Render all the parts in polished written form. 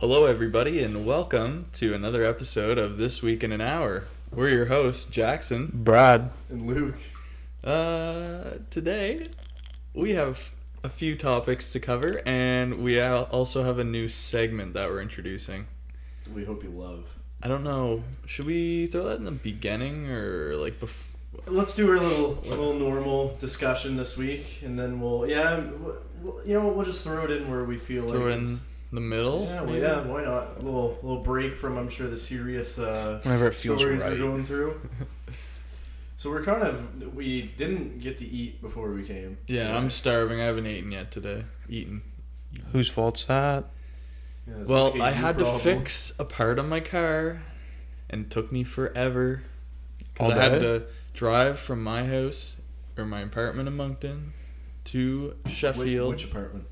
Hello, everybody, and welcome to another episode of This Week in an Hour. We're your hosts, Jackson, Brad, and Luke. Today, we have a few topics to cover, and we also have a new segment that we're introducing. We hope you love. I don't know. Should we throw that in the beginning or like before? Let's do our little normal discussion this week, and then we'll just throw it in where we feel Throw like it in the middle? Yeah, why not? A little break from, I'm sure, the serious whenever it feels stories right. we're going through. So we didn't get to eat before we came. Yeah, I'm starving. I haven't eaten yet today. Whose fault's that? Yeah, Well, like I had problem. to fix a part on my car, and it took me forever. Because All I had day? to drive from my house, or my apartment in Moncton, to Sheffield. Which apartment?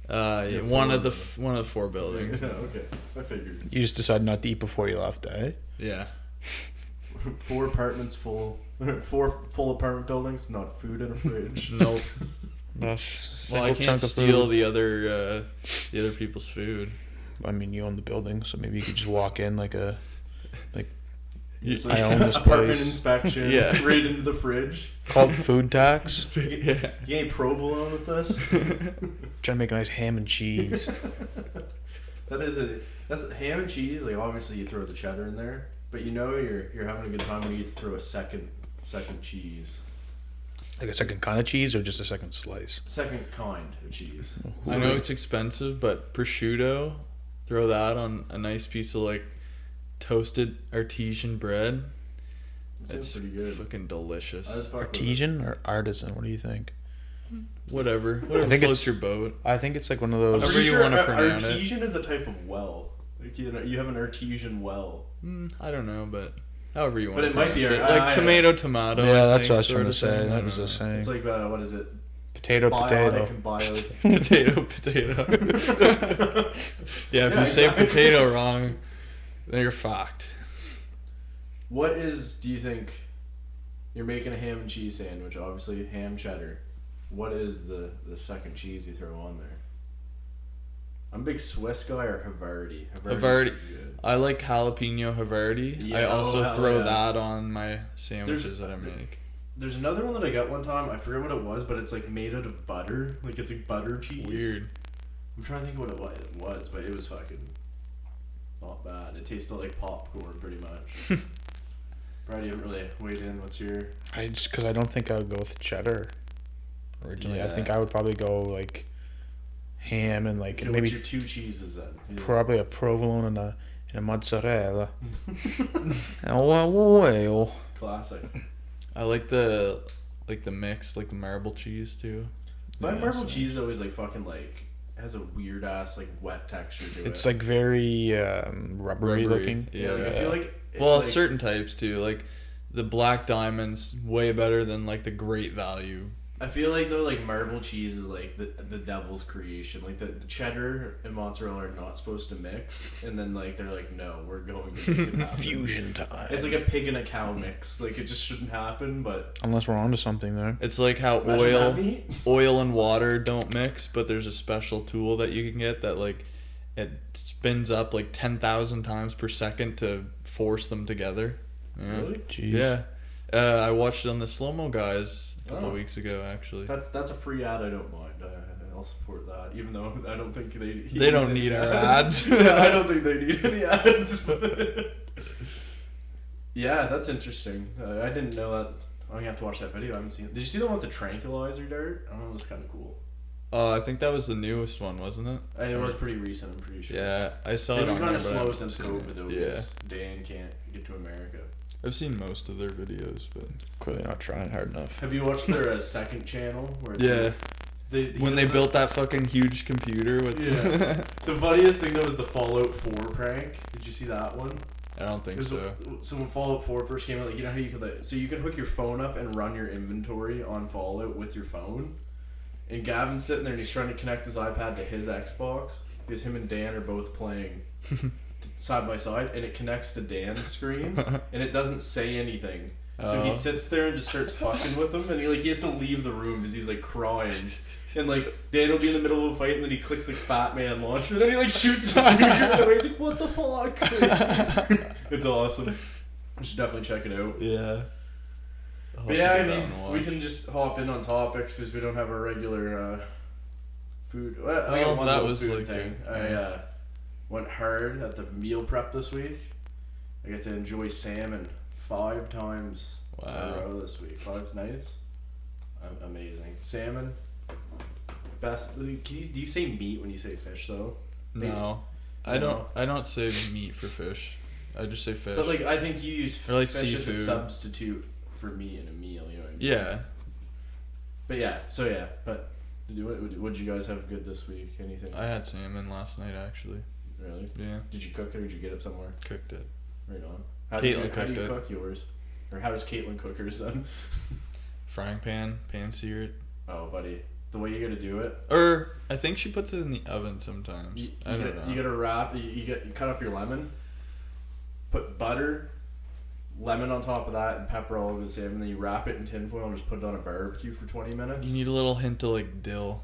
One of the four buildings. Yeah, okay. I figured. You just decided not to eat before you left, eh? Yeah. 4 apartments full. 4 full apartment buildings, not food in a fridge. Nope. That's Well, I can't steal the other people's food. I mean, you own the building, so maybe you could just walk in like It's I own this apartment place. inspection. Yeah. Right into the fridge. called food tax. Yeah. You ain't provolone with this. Trying to make a nice ham and cheese. That's ham and cheese. Like, obviously you throw the cheddar in there, but you're having a good time when you get to throw a second cheese. Like a second kind of cheese or just a second slice? Second kind of cheese. I know it's expensive, but prosciutto, throw that on a nice piece of like toasted artesian bread. It's pretty good. Fucking delicious. Artesian or artisan? What do you think? Whatever I think floats your boat. I think it's like one of I'm those. However pretty you sure wanna pronounce it. artesian is a type of well. Like, you have an artesian well. I don't know, but however you want But to it might be pronounce it. Like tomato. Yeah, I that's think, what I was sort trying to of say. thing. That I was don't the know. same. It's like what is it? Potato. Biotic and bio. Potato. Yeah, if Yeah, you say exactly. potato wrong, then you're fucked. Do you think you're making a ham and cheese sandwich? Obviously, ham cheddar. What is the second cheese you throw on there? I'm a big Swiss guy or Havarti. Havarti. I like jalapeno Havarti. Yeah, I also hell throw yeah. that on my sandwiches that I make. There's another one that I got one time. I forget what it was, but it's like made out of butter. Like, it's like butter cheese. Weird. I'm trying to think what it was, but it was fucking not bad. It tasted like popcorn pretty much. Brad, you haven't really weighed in. What's your... Because I don't think I would go with cheddar originally. I Yeah. think I would probably go like ham and like Okay, maybe what's your 2 cheeses then? probably a provolone and a mozzarella. Well, Classic. I like the mix, like the marble cheese too. My Yeah, marble so- cheese is always like fucking like has a weird ass like wet texture to it. it's like very rubbery looking. Yeah. Like, I feel like it's Well, like, certain types too. Like the Black Diamond's way better than like the Great Value. I feel like though like marble cheese is like the devil's creation. Like the cheddar and mozzarella are not supposed to mix, and then like they're like, no, we're going to make it happen. Fusion time. It's like a pig and a cow mix. Like, it just shouldn't happen, but Unless we're onto something there. It's like how imagine that meat. oil and water don't mix, but there's a special tool that you can get that like it spins up like 10,000 times per second to force them together. Yeah. Really? Jeez. Yeah. I watched it on the Slow Mo Guys a couple Oh. weeks ago, actually. That's a free ad. I don't mind. I'll support that, even though I don't think They don't need our ads. Yeah, I don't think they need any ads. Yeah, that's interesting. I didn't know that. I'm gonna have to watch that video. I haven't seen it. Did you see the one with the tranquilizer dart? I don't know. It was kind of cool. I think that was the newest one, wasn't it? It was pretty recent. I'm pretty sure. Yeah, I saw They've it been on kind there, of but I slow haven't since seen COVID, it. though. Yeah. Because Dan can't get to America. I've seen most of their videos, but Clearly not trying hard enough. Have you watched their second channel? Where it's yeah, like, when they built that fucking huge computer with Yeah. The funniest thing though was the Fallout 4 prank. Did you see that one? I don't think so. So when Fallout 4 first came out, like, you know how you could so you can hook your phone up and run your inventory on Fallout with your phone. And Gavin's sitting there and he's trying to connect his iPad to his Xbox because him and Dan are both playing side by side, and it connects to Dan's screen and it doesn't say anything. So he Oh. sits there and just starts fucking with him, and he has to leave the room because he's like crying. And like Dan will be in the middle of a fight, and then he clicks like Fat Man launcher, and then he like shoots him. And he's like, "What the fuck?" It's awesome. You should definitely check it out. Yeah. I'll But have yeah, to I go down mean, and we watch. can just hop in on topics because we don't have our regular food. Well, I got Well, one that little was, food like, thing. a- I went hard at the meal prep this week. I get to enjoy salmon 5 times in a Wow. row this week. 5 nights. Amazing. Salmon. Best. Do you say meat when you say fish though? No. I don't say meat for fish. I just say fish. But like I think you use Or, like, fish as a seafood. substitute for meat in a meal. You know what I mean? Yeah. But yeah. So yeah. But what did you guys have good this week? Anything? I had salmon last night actually. Really? Yeah. Did you cook it or did you get it somewhere? Cooked it. Right on. How Caitlin do you cooked it. cook yours? Or how does Caitlin cook hers then? Frying pan, pan-sear it. Oh, buddy. The way you gotta do it. Or I think she puts it in the oven sometimes. You I don't know. You gotta wrap. You cut up your lemon. Put butter, lemon on top of that, and pepper all over the salmon. Then you wrap it in tinfoil and just put it on a barbecue for 20 minutes. You need a little hint of like dill.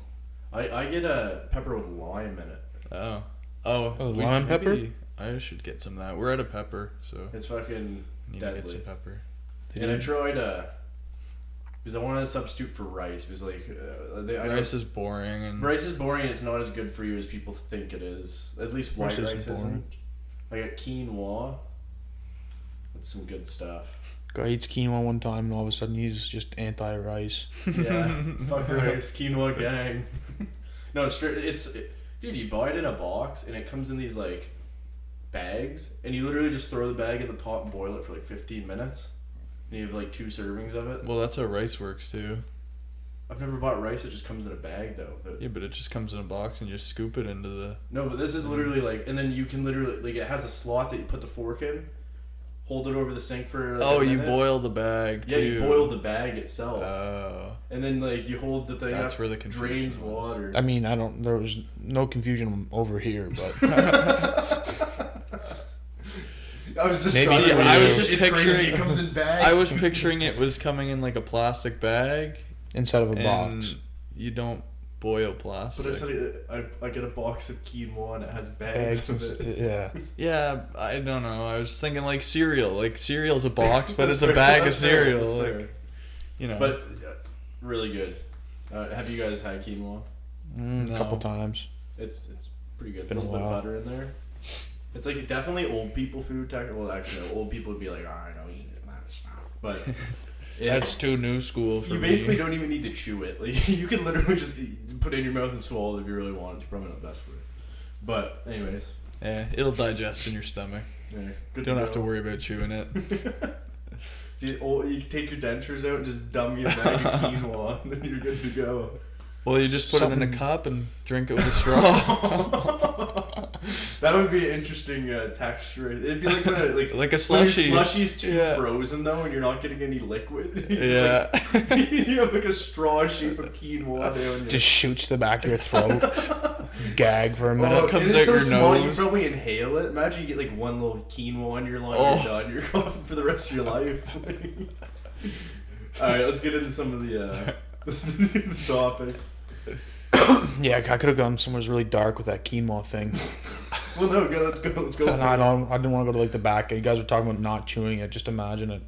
I get a pepper with lime in it. Oh. lime pepper? maybe I should get some of that. We're out of pepper, so It's fucking need to get deadly. some pepper. And I tried because I wanted to substitute for rice because like I know Rice is boring and rice is boring and it's not as good for you as people think it is. At least white Rice rice isn't isn't. I got quinoa. That's some good stuff. Guy eats quinoa one time and all of a sudden he's just anti-rice. Yeah, fuck rice, quinoa gang. No, dude, you buy it in a box and it comes in these like bags, and you literally just throw the bag in the pot and boil it for like 15 minutes, and you have like 2 servings of it. Well, that's how rice works too. I've never bought rice that just comes in a bag though. Yeah, but it just comes in a box and you just scoop it into the. No, but this is literally like, and then you can literally like it has a slot that you put the fork in, hold it over the sink for. Like, Oh, a you minute. boil the bag too. Yeah, you boil the bag itself, Oh. and then like you hold the thing That's up, where the confusion drains was. water. I mean, there was no confusion over here, but I was just. Maybe starting I with was you. just It's picturing- crazy. It comes in bags. I was picturing it was coming in like a plastic bag. inside of a And box. you don't boil plastic. But I said I get a box of quinoa and it has bags Eggs of and it. yeah. Yeah, I don't know. I was thinking like cereal. Like cereal's a box, but That's it's a fair. bag of That's fair. cereal. That's Like fair. you know. But really good. Have you guys had quinoa? A No. couple times. It's pretty good. Been Put a a little bit of while. butter in there. It's like definitely old people food. Well, actually, no, old people would be like, I don't eat that stuff. But That's too new school for you me. basically don't even need to chew it. Like you can literally just put it in your mouth and swallow it if you really want. It's probably not best for you. But anyways, Yeah, it'll digest in your stomach. yeah, good. Don't to have to go. worry about chewing it. See, you can take your dentures out and just dump your bag of quinoa, and then you're good to go. Well, you just put it in a Something- cup and drink it with a straw. That would be an interesting texture. It'd be like when Like a when your slushie. slushie's too Yeah. frozen though, and you're not getting any liquid. It's Yeah. like- you have like a straw shape of quinoa down your. Just shoots the back of your throat. Gag for a minute. it comes and out it's so your small, you nose. probably inhale it. Imagine you get like one little quinoa in your lung, Oh. you're done. You're coughing for the rest of your life. All right, let's get into some of the the topics. Yeah, I could have gone somewhere really dark with that quinoa thing. Well, no, go. Let's go. Let's go. And I didn't want to go to like the back. You guys were talking about not chewing it. Just imagine it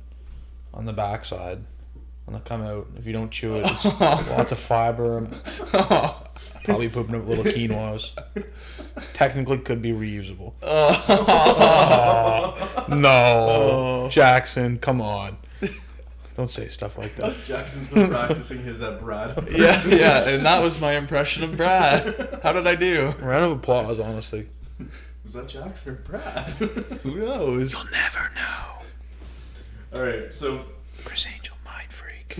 on the backside. When they come out, if you don't chew it, it's lots of fiber and probably pooping up little quinoas. Technically, could be reusable. No, Oh. Jackson, come on. Don't say stuff like that. Jackson's been practicing his Brad. Yeah, and that was my impression of Brad. How did I do? Round of applause, honestly. Was that Jackson or Brad? Who knows? Never know. All right, so Chris Angel, mind freak.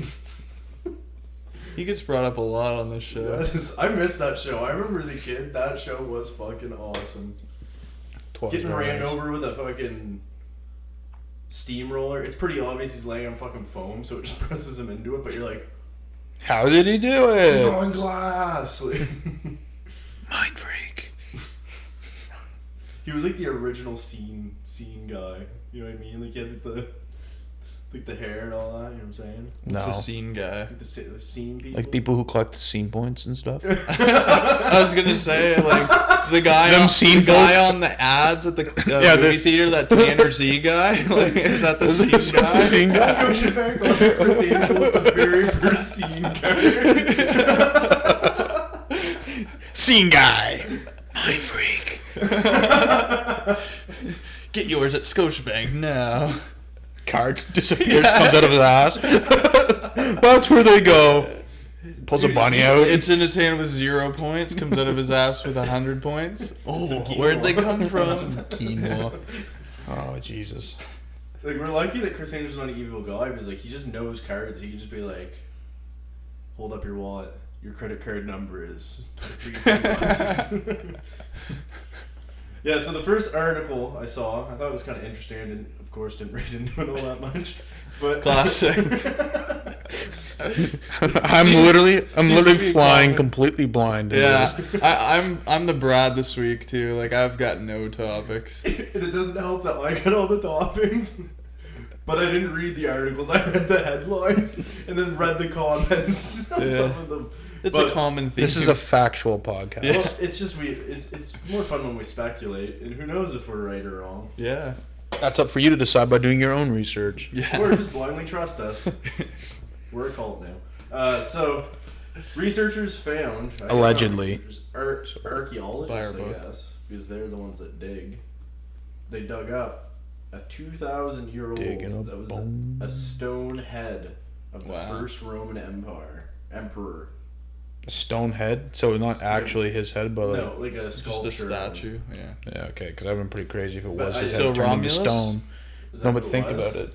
He gets brought up a lot on this show. I missed that show. I remember as a kid, that show was fucking awesome. Getting ran over with a fucking steamroller. It's pretty obvious he's laying on fucking foam, so it just presses him into it. But you're like, How did he do he's it? on glass. Like, Mind freak. he was like the original scene guy. You know what I mean? Like he had the Like the hair and all that, you know what I'm saying? It's No. a scene guy. Like the scene people. Like people who collect the scene points and stuff. I was gonna say like the guy, Them on, scene the guy folk? on the ads at the Yeah, movie there's- theater, that Tanner Z guy. Like, is that the scene That's the guy? scene guy. Scotiabank on Chris Angel with the very first scene card. Scene guy. Mind freak. Get yours at Scotiabank now. Card disappears, comes out of his ass. That's where they go. Pulls a bunny out. It's in his hand with 0 points. Comes out of his ass with 100 points. Oh, where'd they come from? Quinoa. Oh, Jesus. Like, we're lucky that Chris Angel's not an evil guy, because, like, he just knows cards. He can just be like, hold up your wallet. Your credit card number is 23. Yeah, so the first article I saw, I thought it was kind of interesting. I didn't, of course, didn't read into it all that much. But Classic. I'm Seems literally to be flying common. completely blind. into Yeah, this. I'm the Brad this week too. Like I've got no topics. and it doesn't help that I got all the toppings. But I didn't read the articles. I read the headlines and then read the comments on Yeah. some of them. It's But- a common theme. This is a factual podcast. Yeah. Well, it's just it's more fun when we speculate, and who knows if we're right or wrong. yeah. That's up for you to decide by doing your own research. Yeah. Or just blindly trust us. We're a cult now. So, researchers found... I guess not Allegedly. researchers, archaeologists, Buy our I book. guess, because they're the ones that dig. They dug up a 2,000-year-old Digging a that was bone. a stone head of the Wow. first Roman emperor. A stone head, so not actually his head, but like, No, like a Just sculpture. a statue. Yeah. yeah, okay, because I've been pretty crazy if it But was I- his So head turned into Romulus? stone. Is No, that but who it think was? about it.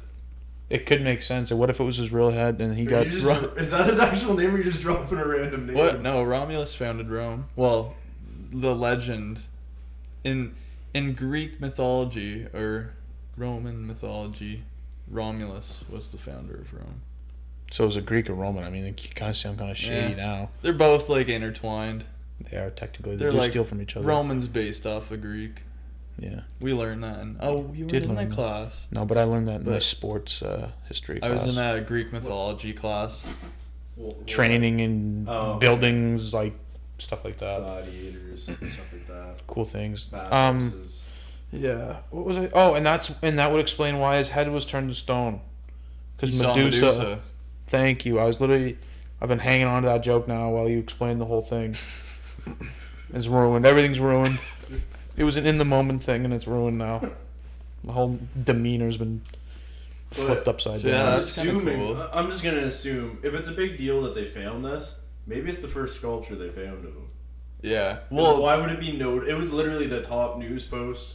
It could make sense. And what if it was his real head and he Or got you just- is that his actual name, or you just dropping a random name? What? No, Romulus founded Rome. Well, the legend in Greek mythology or Roman mythology, Romulus was the founder of Rome. So is it Greek or Roman? I mean, you kind of sound kind of shady Yeah. now. They're both like intertwined. They are technically. They're They do like steal from each other. Roman's based off of Greek. Yeah. We learned that. You were Did in learn that that. class. No, but I learned that in my But- sports history I class. was in a Greek mythology class. Training in Oh. buildings, like stuff like that. Gladiators, stuff like that. Cool things. Bathrooms. Yeah. What was I? Oh, and that would explain why his head was turned to stone. You Because saw Medusa. Thank you. I've been hanging on to that joke now while you explained the whole thing. It's ruined. Everything's ruined. It was an in the moment thing, and it's ruined now. The whole demeanor's been flipped upside So, yeah, down. I'm that's kinda assuming. cool. I'm just gonna assume if it's a big deal that they found this, maybe it's the first sculpture they found of him. Yeah. Well, Well, why would it be noted? It was literally the top news post.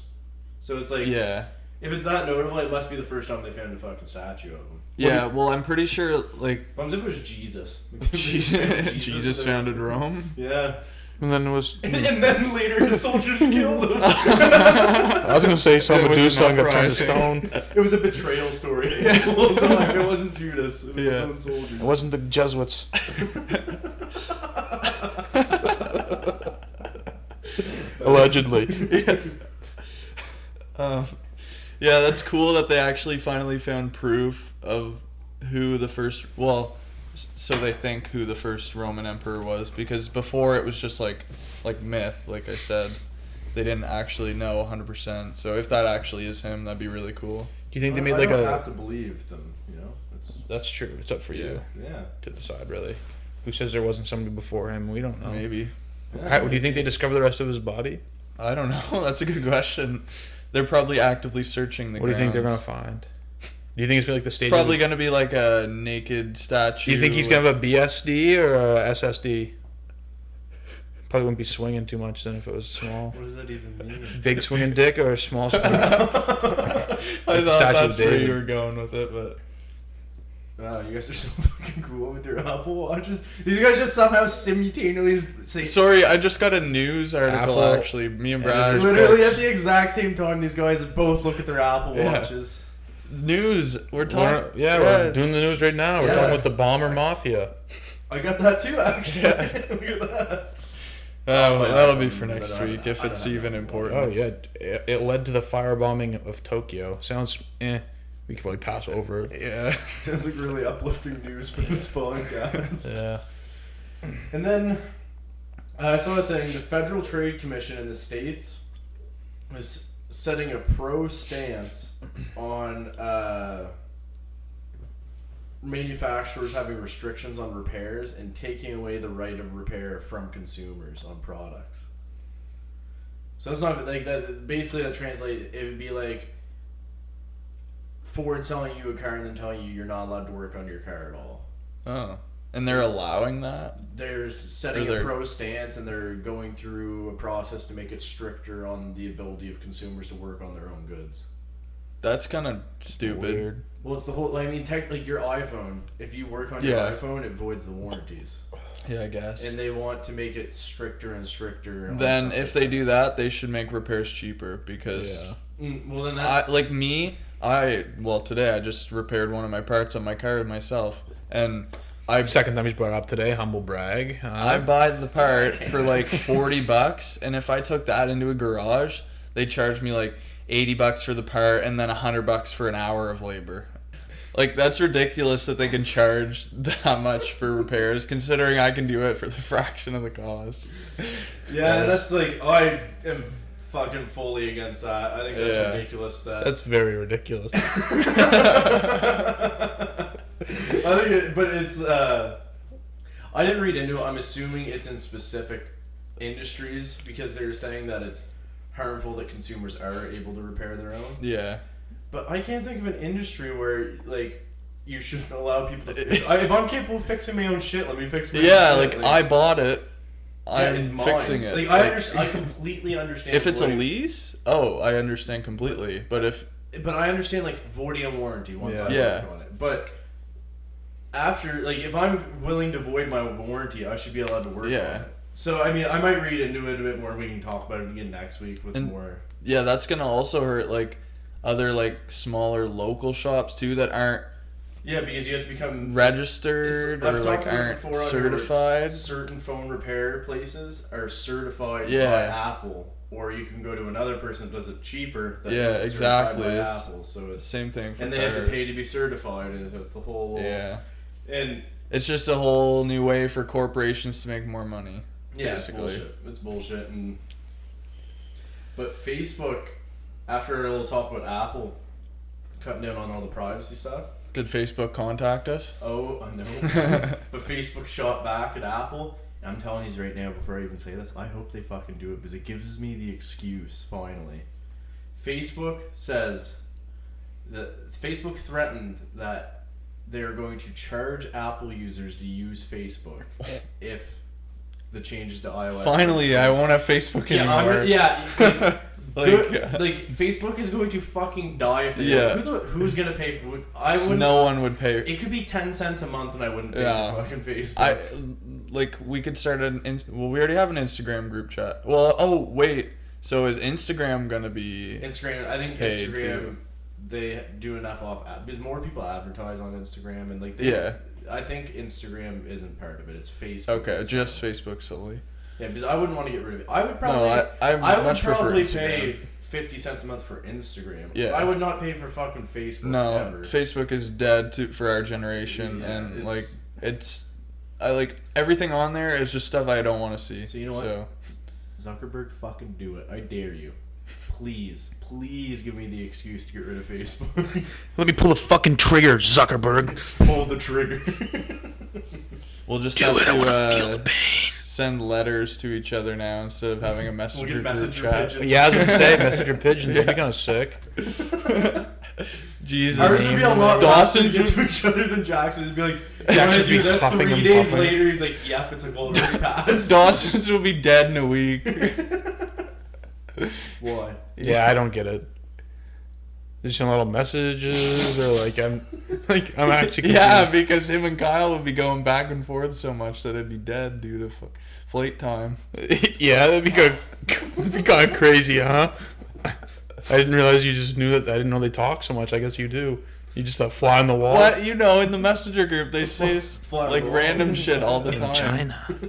So it's like, yeah. if it's that notable, it must be the first time they found a fucking statue of him. Yeah, well, I'm pretty sure, like, What if it was Jesus? Like, they found Jesus founded Rome. Yeah. And then it was. And then later his soldiers killed him. I was gonna say some It was Medusa an and got turned to uprising. stone. It was a betrayal story the whole time. It wasn't Judas. It was Yeah. his own soldiers. It wasn't the Jesuits. Allegedly. Yeah. Yeah, that's cool that they actually finally found proof of who the first. Well, so they think who the first Roman emperor was, because before it was just like myth, like I said. They didn't actually know 100%. So if that actually is him, that'd be really cool. Do you think they made I like don't a? have to believe them, you know? It's, That's true. It's up for you yeah. to decide, really. Who says there wasn't somebody before him? We don't know. Maybe. How, do you think they discovered the rest of his body? I don't know. That's a good question. They're probably actively searching the What do you think they're gonna grounds. find? Do you think it's gonna be like the It's stage? probably going to be like a naked statue. Do you think he's gonna have a BSD or a SSD? Probably wouldn't be swinging too much then if it was small. What does that even mean? Big swinging dick or a small swinging? I Like thought Statue of that's where David. you were going with it, but Wow, you guys are so fucking cool with your Apple Watches. These guys just somehow simultaneously say. sorry, I just got a news article. Apple Actually, me and Brad. and Literally books. at the exact same time, these guys both look at their Apple Yeah. Watches. News. We're talking. We're doing the news right now. We're Yeah. talking with the bomber mafia. I got that too, actually. Yeah. Look at that. Well, my that'll be iPhone for is next that week if I don't it's have even that. important. Oh yeah, it led to the firebombing of Tokyo. Sounds We could probably pass over it. Yeah. Sounds like really uplifting news for this podcast. Yeah. And then I saw a thing. The Federal Trade Commission in the States was setting a pro stance on manufacturers having restrictions on repairs and taking away the right of repair from consumers on products. So it's not like that. Basically, that translates. It would be like Ford selling you a car and then telling you you're not allowed to work on your car at all. Oh. And they're allowing that? They're setting a pro stance and they're going through a process to make it stricter on the ability of consumers to work on their own goods. That's kind of stupid. Weird. Well, it's the whole. I mean, like your iPhone. If you work on your iPhone, it voids the warranties. Yeah, I guess. And they want to make it stricter and stricter. Then if they do that, they should make repairs cheaper because. Yeah. Well, then that's today I just repaired one of my parts on my car myself, and Second time he's brought it up today. Humble brag. I buy the part for like $40, and if I took that into a garage, they charge me like $80 for the part and then $100 for an hour of labor. Like, that's ridiculous that they can charge that much for repairs, considering I can do it for the fraction of the cost. Yeah, that's like, I am fucking fully against that. I think that's ridiculous. That's very ridiculous. But it's, I didn't read into it. I'm assuming it's in specific industries because they're saying that it's harmful that consumers are able to repair their own. Yeah. But I can't think of an industry where, like, you shouldn't allow people to... if I'm capable of fixing my own shit, let me fix my own shit. Yeah, like, I bought it. I'm fixing it. Like, I completely understand. If it's a lease, I understand completely. But I understand, like, voiding a warranty once I work on it. But after, like, if I'm willing to void my warranty, I should be allowed to work on it. So, I mean, I might read into it a bit more. We can talk about it again next week with more. Yeah, that's going to also hurt, like, other, like, smaller local shops, too, that aren't... Yeah, because you have to become... registered or, like, aren't certified. Certain phone repair places are certified by Apple. Or you can go to another person that does it cheaper. That isn't certified by Apple. So it's same thing for and they have to pay to be certified. And it's the whole... Yeah. And... it's just a whole new way for corporations to make more money. Yeah, basically. It's bullshit. But Facebook, after a little talk about Apple cutting down on all the privacy stuff. Did Facebook contact us? Oh, I know. But Facebook shot back at Apple. And I'm telling you right now, before I even say this, I hope they fucking do it because it gives me the excuse, finally. Facebook says that Facebook threatened that they're going to charge Apple users to use Facebook if the changes to iOS. Finally, I won't have Facebook anymore. Like Facebook is going to fucking die if they don't. Who's gonna pay? I wouldn't. No one would pay. It could be 10 cents a month, and I wouldn't pay for fucking Facebook. We could start we already have an Instagram group chat. Well, wait. So is Instagram gonna be Instagram? I think paid Instagram. Too. They do enough off because more people advertise on Instagram and like I think Instagram isn't part of it. It's Facebook. Okay, just Facebook solely. Yeah, because I wouldn't want to get rid of it. I would probably. No, I would probably pay 50 cents a month for Instagram. Yeah. I would not pay for fucking Facebook. No, ever. Facebook is dead for our generation, and I like everything on there is just stuff I don't want to see. So you know what? Zuckerberg, fucking do it. I dare you. Please give me the excuse to get rid of Facebook. Let me pull the fucking trigger, Zuckerberg. Pull the trigger. We'll just have to send letters to each other now instead of having a messenger group chat. Pigeons. Yeah, I was gonna say messenger pigeons would be kind of sick. Jesus. Ours would be a lot Dawson's faster to get to each other than Jackson's. It'd be like, Jackson's do this huffing 3 and days puffing. later. He's like, yep, it's like already passed. Dawson's will be dead in a week. Why? Yeah, I don't get it. Just some little messages, or I'm actually. Yeah, because him and Kyle would be going back and forth so much that it'd be dead due to flight time. Yeah, that'd be kind of crazy, huh? I didn't realize you just knew that. I didn't know they talk so much. I guess you do. You just fly on the wall. What? You know, in the messenger group, they say like random shit all the time. In China.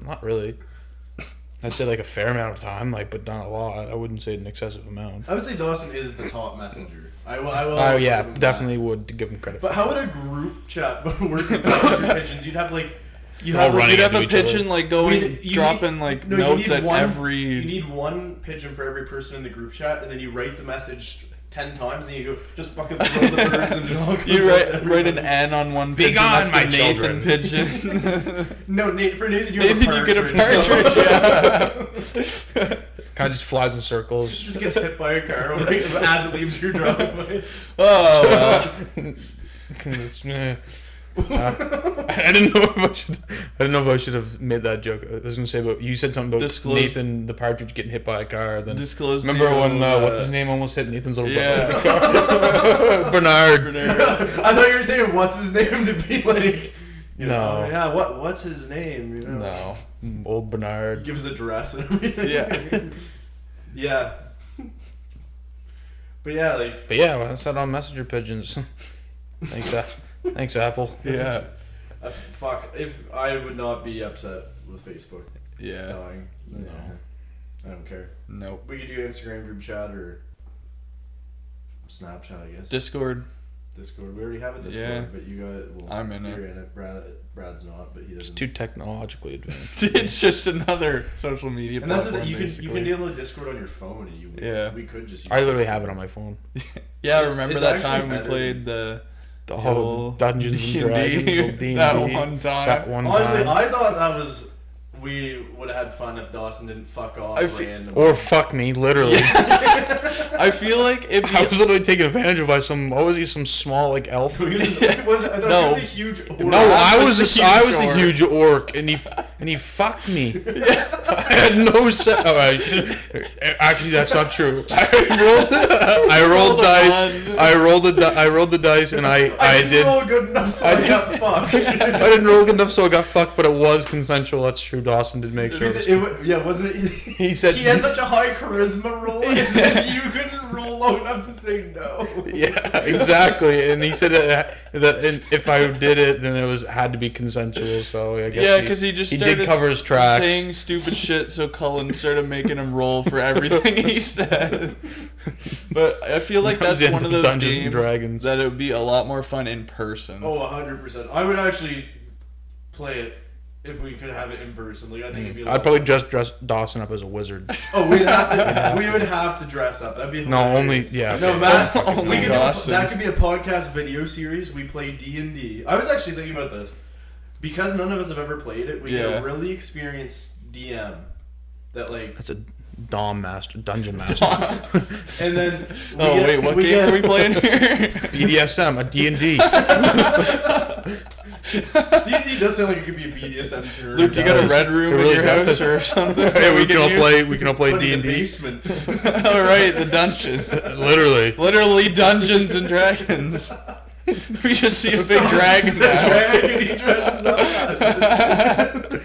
Not really. I'd say like a fair amount of time, but not a lot. I wouldn't say an excessive amount. I would say Dawson is the top messenger. I will. Oh yeah, give him definitely would give him credit. But how would a group chat work with messenger pigeons? You'd have like. All running You'd have into a each other. pigeon like going, You dropping need- like no, you notes need at one- every. You need one pigeon for every person in the group chat, and then you write the message 10 times, and you go just fucking throw the birds and it all goes You out to write an everybody. N on one Be pigeon. gone, That's my the Nathan children. pigeon. No, for Nathan, you Nathan, you get a partridge. Yeah. Kind of just flies in circles. Just gets hit by a car as it leaves your driveway. Oh well. I didn't know if I should have made that joke. I was gonna say about you said something about Disclose- Nathan the partridge getting hit by a car. Then Disclose. remember the when old, what's his name almost hit Nathan's little Yeah. brother? Bernard. I thought you were saying what's his name to be like. You know, No. yeah. What's his name? You know. No, old Bernard. Give his address and everything. Yeah. Yeah. But yeah, like. But yeah, I said on messenger pigeons. Thanks, Apple. Yeah. Fuck. If I would not be upset with Facebook Yeah. dying. No. I don't care. Nope. We could do Instagram group chat or Snapchat, I guess. Discord. Discord. We already have a Discord, Yeah. but you got. Well, I'm in you're it. in it. Brad's not, but he It's doesn't. too technologically advanced. It's just another social media And that's the platform. thing. You can basically. download Discord on your phone, and you. Yeah. We could just. Use I literally Discord. have it on my phone. Yeah, remember It's that actually time we better played the The whole Dungeons and D&D, Dragons, old D&D, that one time. That one Honestly, time. I thought that was. We would have had fun if Dawson didn't fuck off. I feel- randomly. Or fuck me, literally. I feel like it'd I was be, literally taken advantage of by some. What was he? Some small like elf. I thought No. he was a huge. Orc. No, I was was the the huge huge orc, and he fucked me. I had no set. Oh, actually, that's not true. I rolled rolled a dice. one. I rolled the dice, and I didn't did. roll good enough, so I I, did- got fucked. I didn't roll good enough, so I got fucked. But it was consensual. That's true. Dawson did make sure. Wasn't it? He said He had such a high charisma roll, and then you couldn't roll low enough to say no. Yeah, exactly. And he said that if I did it, then it had to be consensual. So I guess yeah, because he just he started did cover his tracks. saying stupid shit, so Cullen started making him roll for everything he said. But I feel like That was that's the one end of of those Dungeons and games Dragons. that it would be a lot more fun in person. Oh, 100%. I would actually play it if we could have it in person. Like I think it'd be. a I'd lot probably fun. just dress Dawson up as a wizard. Oh, we would have to dress up. That'd be No, only hilarious. yeah. No, okay. Matt. Only we could Dawson. that could be a podcast video series. We play D&D. I was actually thinking about this because none of us have ever played it. We get Yeah. a really experienced DM that like, That's a Dom master, dungeon master. and then. Oh wait, what game can we play in here? BDSM, a D&D. D&D does sound like it could be a BDSM nerd. Luke, you got a does. red room It in really your does. house or something? Hey, that we can all use? play. We can all play Put it in the D&D. basement. All right, the dungeon. Literally. Literally Dungeons and Dragons. We just see a big dragon The now. dragon, he dresses up as.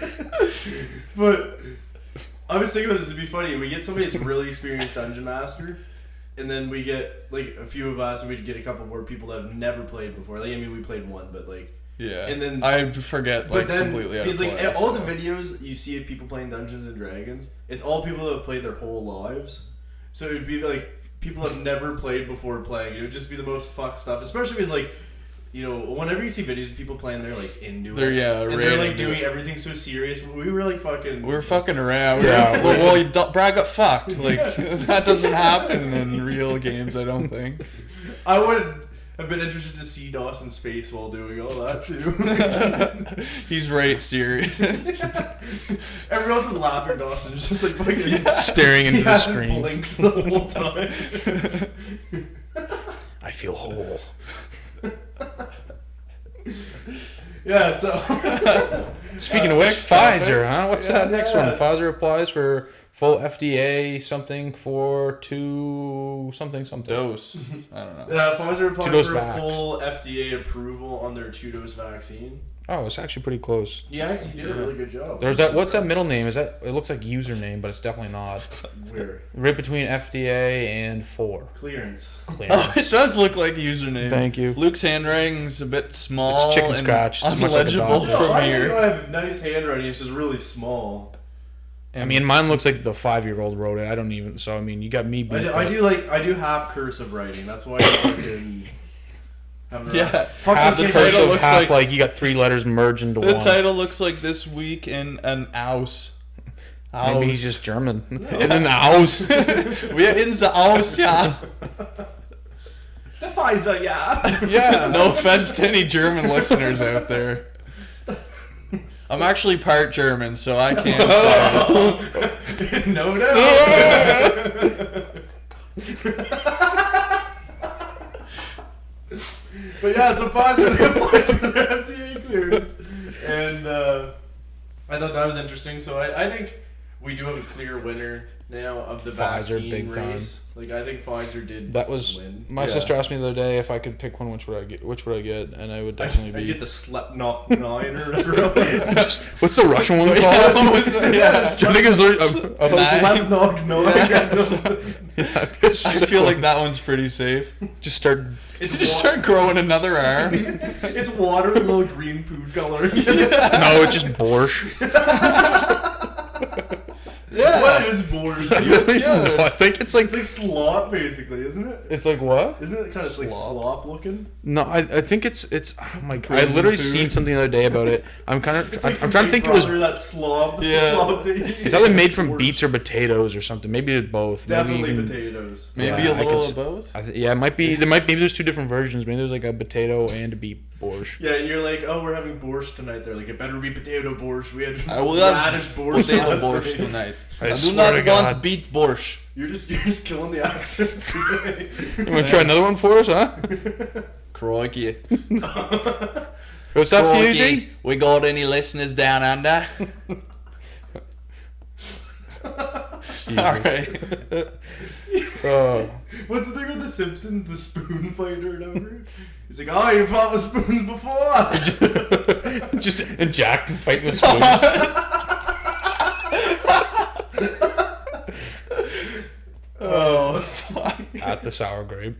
But I was thinking about this. It'd be funny. We get somebody that's really experienced dungeon master, and then we get like a few of us, and we'd get a couple more people that have never played before. Like I mean, we played one, but like. Yeah. And then- I forget like But then, completely how to he's like, play. all the so. videos you see of people playing Dungeons and Dragons, it's all people that have played their whole lives. So it would be like people have never played before playing. It would just be the most fucked stuff, especially because like, you know, whenever you see videos of people playing, they're like into They're, it. yeah, and right they're like into doing it. everything so serious. We were like fucking. We were fucking around. Yeah, Brad got fucked. Like that doesn't happen in real games. I don't think. I would have been interested to see Dawson's face while doing all that too. He's right serious. Everyone else is laughing. Dawson's just like fucking Staring into he the hasn't screen. blinked the whole time. I feel whole. Yeah, so. Speaking of which, Next topic. Pfizer, huh? What's that next Yeah. one? Pfizer applies for full FDA something for two something. Dose. I don't know. Pfizer applied Two-dose for vax. full FDA approval on their 2-dose vaccine. Oh, it's actually pretty close. Yeah, you did a really good job. There's that. What's that middle name? Is that? It looks like username, but it's definitely not. Where? Right between FDA and 4. Clearance. Oh, it Clearance. does look like username. Thank you. Luke's handwriting's a bit small It's chicken and scratch. It's much like a unlegible dog. No, from I think here. I have nice handwriting. It's just really small. I mean, mine looks like the 5-year-old wrote it. I don't even. So I mean, you got me beat. I do have cursive writing. That's why I fucking. Yeah, Half the the title title looks looks like you got 3 letters merged into the one. title looks like This Week in an Aus. Maybe he's just German. In the house. We're in the Aus, yeah. The Pfizer, yeah. Yeah. No offense to any German listeners out there. I'm actually part German, so I can't say. No. But yeah, so Pfizer, they applied for their FDA clearance, and I thought that was interesting. So I think we do have a clear winner now of the Pfizer, vaccine big time. race. Like I think Pfizer did. That was win. my sister asked me the other day if I could pick one. Which would I get? And I would I definitely be. get the Slapknot 9 or whatever. What's the Russian one called? Yeah, I think it's Slapknot 9 or something. I feel like that one's pretty safe. just start. Just start growing another arm. It's water with a little green food color. No, it's just borscht. Yeah. What is borscht? I think it's like It's like slop, basically, isn't it? it's like what? Isn't it kind of like slop looking? No, I think it's oh my god. I Prison literally food. seen something the other day about it. I'm kind of It's like I'm trying to think it was that slop. Yeah. Slop that you it's either made from Borscht. beets or potatoes or something. Maybe it's both. Definitely Maybe even, potatoes. Maybe Yeah, a I little can of both. yeah, it might be. Maybe there's 2 different versions. Maybe there's like a potato and a beet borscht. Yeah, you're like, oh, we're having borscht tonight. They're like, it better be potato borscht. We had I will have radish borscht. potato last borscht night. tonight. I I do swear not to want God. beet borscht. You're just killing the accents today. You want to try another one for us, huh? Crikey. What's up, Fusey? Crikey. We got any listeners down under? Alright. Oh. What's the thing with the Simpsons, the spoon fight or whatever? He's like, oh, you fought with spoons before. Just and Jack fight with spoons. Oh, fuck. At the sour grape.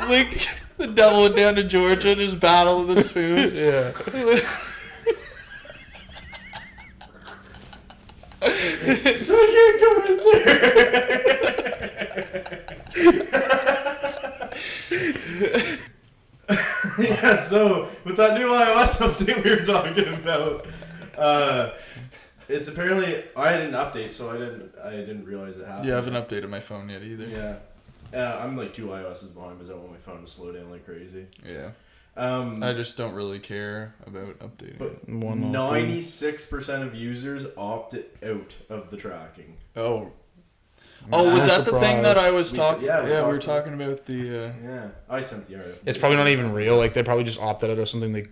Like, the devil went down to Georgia in his battle of the spoons. Yeah. I can't go in there. Yeah, so with that new iOS update we were talking about, it's apparently I didn't update, so I didn't realize it happened. Yeah, I haven't updated my phone yet either. Yeah, I'm like 2 iOSs behind because I want my phone to slow down like crazy. Yeah. I just don't really care about updating. But One open. 96% of users opted out of the tracking. Oh, was that the thing that I was We- talking? yeah, we we were talked talking about the. Yeah, I sent the art. It's probably not even real. Like they probably just opted out of something. Like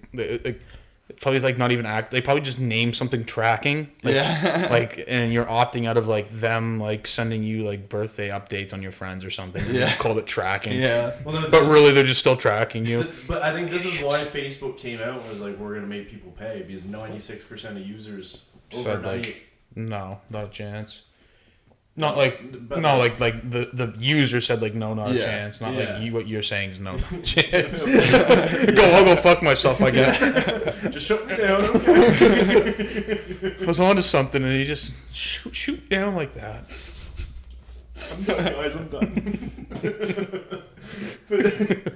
it's probably like not even act. They probably just named something tracking. Like, Yeah. Like and you're opting out of like them like sending you like birthday updates on your friends or something. They Yeah. just called it tracking. Yeah. Well, no, But this- really, they're just still tracking you. But I think this is why Facebook came out and was like, we're gonna make people pay because 96% of users Said, overnight. like, no, not a chance. Not like But- no, like the user said like no, not a Yeah. chance. Not Yeah. like you. What you're saying is no, not a chance. I'll go fuck myself. I guess. Just shut me down, okay? I was onto something and he just shoot down like that. I'm done, guys. I'm done. But,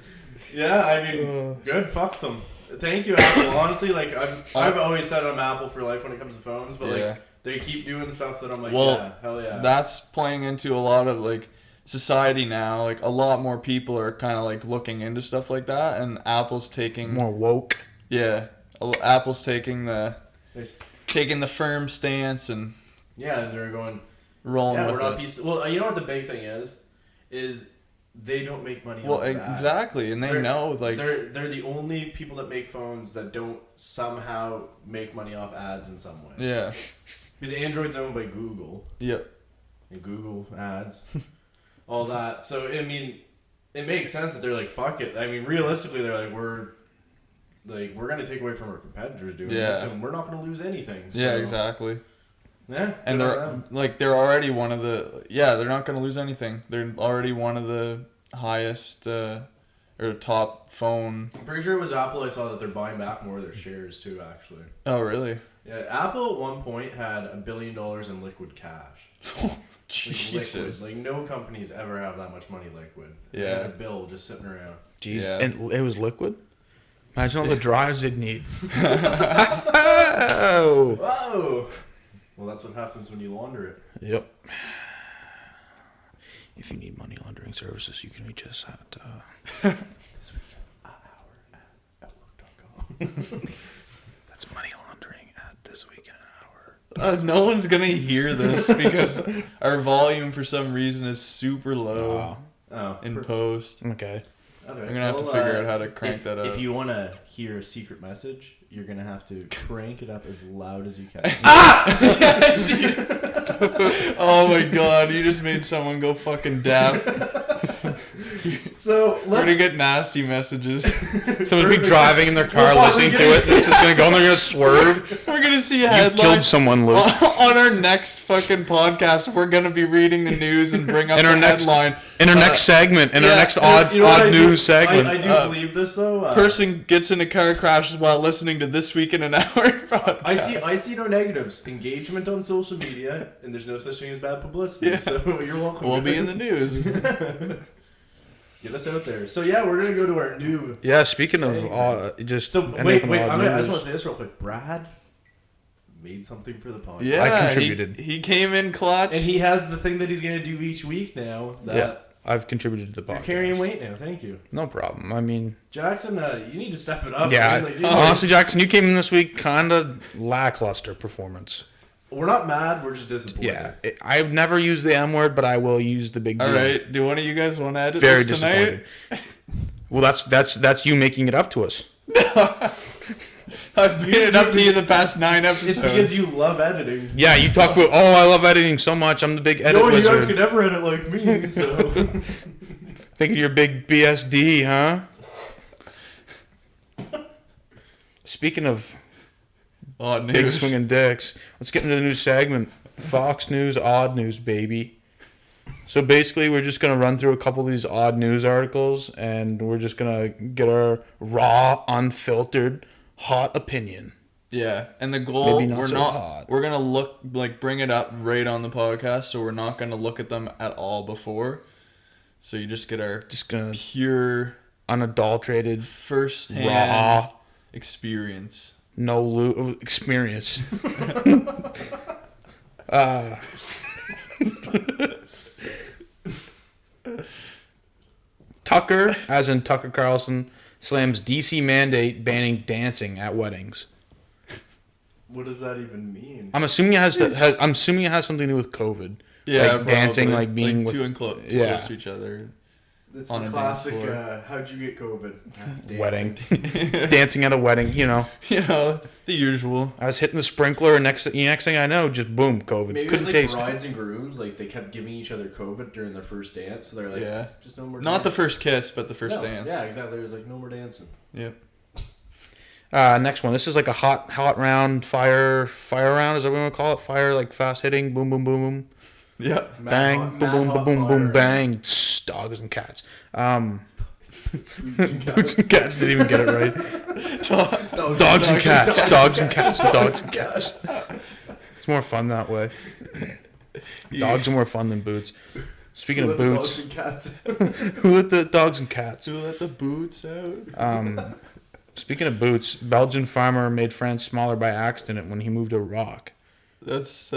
yeah, I mean, good. Fuck them. Thank you, Apple. Honestly, like I've always said I'm Apple for life when it comes to phones, but Yeah. like they keep doing stuff that I'm like, Well, yeah, hell yeah. That's playing into a lot of like society now. Like a lot more people are kind of like looking into stuff like that, and Apple's taking More woke. Apple's taking the Nice. firm stance and Yeah, and they're going. rolling Yeah, with we're not it. pieces. Well, you know what the big thing is they don't make money. Well, off of ads. exactly, and they They're- know like they're the only people that make phones that don't somehow make money off ads in some way. yeah, Because Android's owned by Google yep, and Google ads, all that. So I mean, it makes sense that they're like, fuck it. I mean, realistically, they're like, we're gonna take away from our competitors doing this, Yeah. and we're not gonna lose anything. So, yeah, exactly. Yeah, And good on they're them. like they're already one of the they're not going to lose anything. They're already one of the highest or top phone. I'm pretty sure it was Apple. I saw that they're buying back more of their shares too. Actually. Oh, really? Yeah, Apple at one point had $1 billion in liquid cash. Jesus. Like no companies ever have that much money liquid. They Yeah. had a bill just sitting around. Jeez, Yeah. and it was liquid. Imagine all the drives they'd need. Oh. Whoa! Well, that's what happens when you launder it. Yep. If you need money laundering services, you can reach us at This week, an hour at outlook.com. that's money laundering at this week in an hour. No one's gonna hear this because our volume for some reason is super low in post. Okay. Okay. I'm gonna have to figure out how to crank that up. If you want to hear a secret message, you're gonna have to crank it up as loud as you can. Oh my god, you just made someone go fucking deaf. So We're gonna get nasty messages. Someone's be driving in their car listening to it. It's just gonna go and they're gonna swerve. We're gonna see a You headline. killed someone, Luke. On our next fucking podcast, we're gonna be reading the news and bring up In the our next- headline. In our next segment, in yeah, our next You know what I odd do? news segment. I do believe this though. Person gets in a car crash while listening to This Week in an Hour podcast. I see no negatives. Engagement on social media, and there's no such thing as bad publicity. Yeah. So you're welcome. We'll be in the guys. news. Get us out there. So yeah, we're gonna go to our new. Yeah, speaking of segment. just So ending wait, up in I odd just news. want to say this real quick. Brad made something for the podcast. Yeah, I contributed. He came in clutch. And he has the thing that he's gonna do each week now. That Yeah, I've contributed to the you're podcast. carrying weight now. Thank you, No problem. I mean, Jackson. You need to step it up. yeah. man. Like, Honestly, Jackson, you came in this week kind of lackluster performance. we're not mad. We're just disappointed. Yeah, I've never used the M word, but I will use the big. All D. right, do one of you guys want to edit Very this tonight? disappointed. Well, that's you making it up to us. I've made it up to you the past 9 episodes. It's because you love editing. Yeah, you talk about, oh, I love editing so much. I'm the big edit No, you guys wizard. could never edit like me. So Think of your big BSD, huh? Speaking of Odd big news. swinging dicks, let's get into the new segment. Fox News, odd news, baby. So basically, we're just going to run through a couple of these odd news articles, and we're just going to get our raw, unfiltered, hot opinion. Yeah, and the goal Maybe not so we're hot. gonna bring it up right on the podcast, so we're not gonna look at them at all before. So you just get our Just going to pure unadulterated, first-hand raw, experience. no experience. Tucker, as in Tucker Carlson, slams DC mandate banning dancing at weddings. what does that even mean? I'm assuming it I'm assuming it has something to do with COVID. Yeah, Like dancing, probably. like being with- too close yeah. to each other. It's on the a classic. dance floor. How'd you get COVID? Wedding. Dancing at a wedding, you know. You know, the usual. I was hitting the sprinkler, and next thing I know, just boom, COVID. Maybe it was Couldn't like taste it. brides and grooms, like they kept giving each other COVID during their first dance, so they're like, Yeah. just no more. Not the dance. first kiss, but the first No, dance. Yeah, exactly. It was like no more dancing. Yep. Next one. This is like a hot round, fire round. Is that what we want to call it? Fire, like fast hitting, boom, boom, boom, boom. Yep. Bang, boom, boom, boom, boom, boom, bang. Tss, dogs and cats. Boots and cats didn't even get it right. Dogs and cats. Dogs and cats. Dogs and cats. It's more fun that way. Dogs are more fun than boots. Speaking of boots, Dogs and cats. who let the dogs and cats? To let the boots out. Speaking of boots, Belgian farmer made France smaller by accident when he moved a rock. That's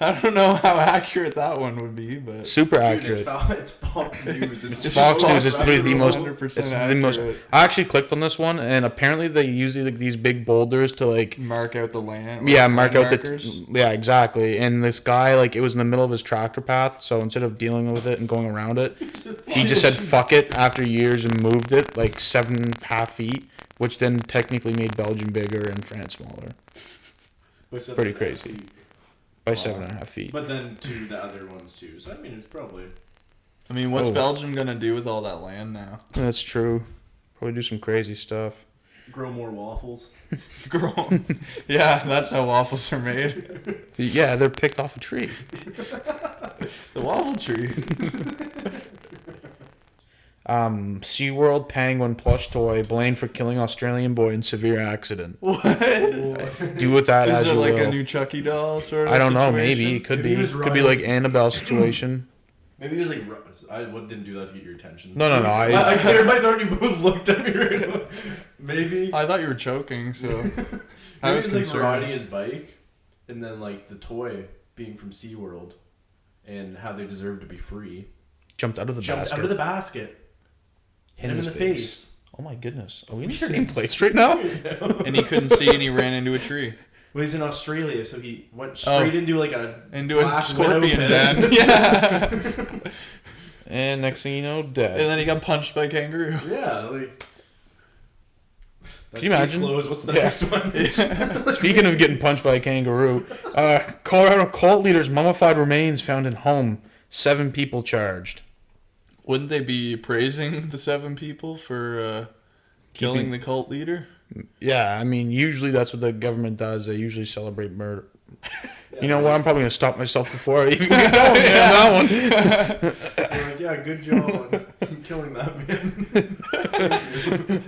I don't know how accurate that one would be, but Super Dude, accurate. it's Fox News. It's It's Fox News. It's literally the most. 100% It's the most. accurate. I actually clicked on this one, and apparently they use like these big boulders to like. Mark out the land. Yeah, mark out markers. yeah, exactly. And this guy, like, it was in the middle of his tractor path, so instead of dealing with it and going around it, he just said "fuck it" after years and moved it like 7.5 feet, which then technically made Belgium bigger and France smaller It's pretty crazy. By 7.5 feet. But then to the other ones too. So I mean, it's probably. I mean, what's Oh. Belgium gonna do with all that land now? That's true. Probably do some crazy stuff. Grow more waffles. Grow. Yeah, that's how waffles are made. Yeah, they're picked off a tree. The waffle tree. SeaWorld penguin plush toy blamed for killing Australian boy in severe accident. What? Do with that Is as it you like will. a new Chucky doll sort of I don't know. situation? Maybe it could Maybe be. he was Could be like Ryan's- Annabelle situation. Maybe he was like, I didn't do that to get your attention. No. I clarify thought you both looked at me right now. Maybe. I thought you were joking, so I Maybe was he's like concerned. riding his bike, and then like the toy being from SeaWorld, and how they deserve to be free. Jumped out of the Jumped basket. out of the basket. Hit him in the face. Oh my goodness. Are we in your nameplates right now? And he couldn't see, and he ran into a tree. Well, he's in Australia, so he went straight into like a black scorpion widow den. pit. Yeah. And next thing you know, dead. And then he got punched by a kangaroo. Yeah, like. Can you imagine? Closed. What's the Yeah. next one? Speaking of getting punched by a kangaroo, Colorado cult leader's mummified remains found in home. 7 people charged. Wouldn't they be praising the 7 people for killing the cult leader? Yeah, I mean, usually that's what the government does. They usually celebrate murder. You know what? I'm probably going to stop myself before I even get going on that one. They're like, yeah, good job on killing that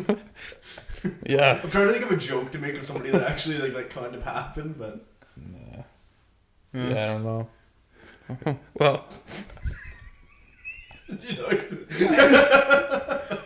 man. Yeah. I'm trying to think of a joke to make of somebody that actually like kind of happened, but Yeah, I don't know. Well, you know.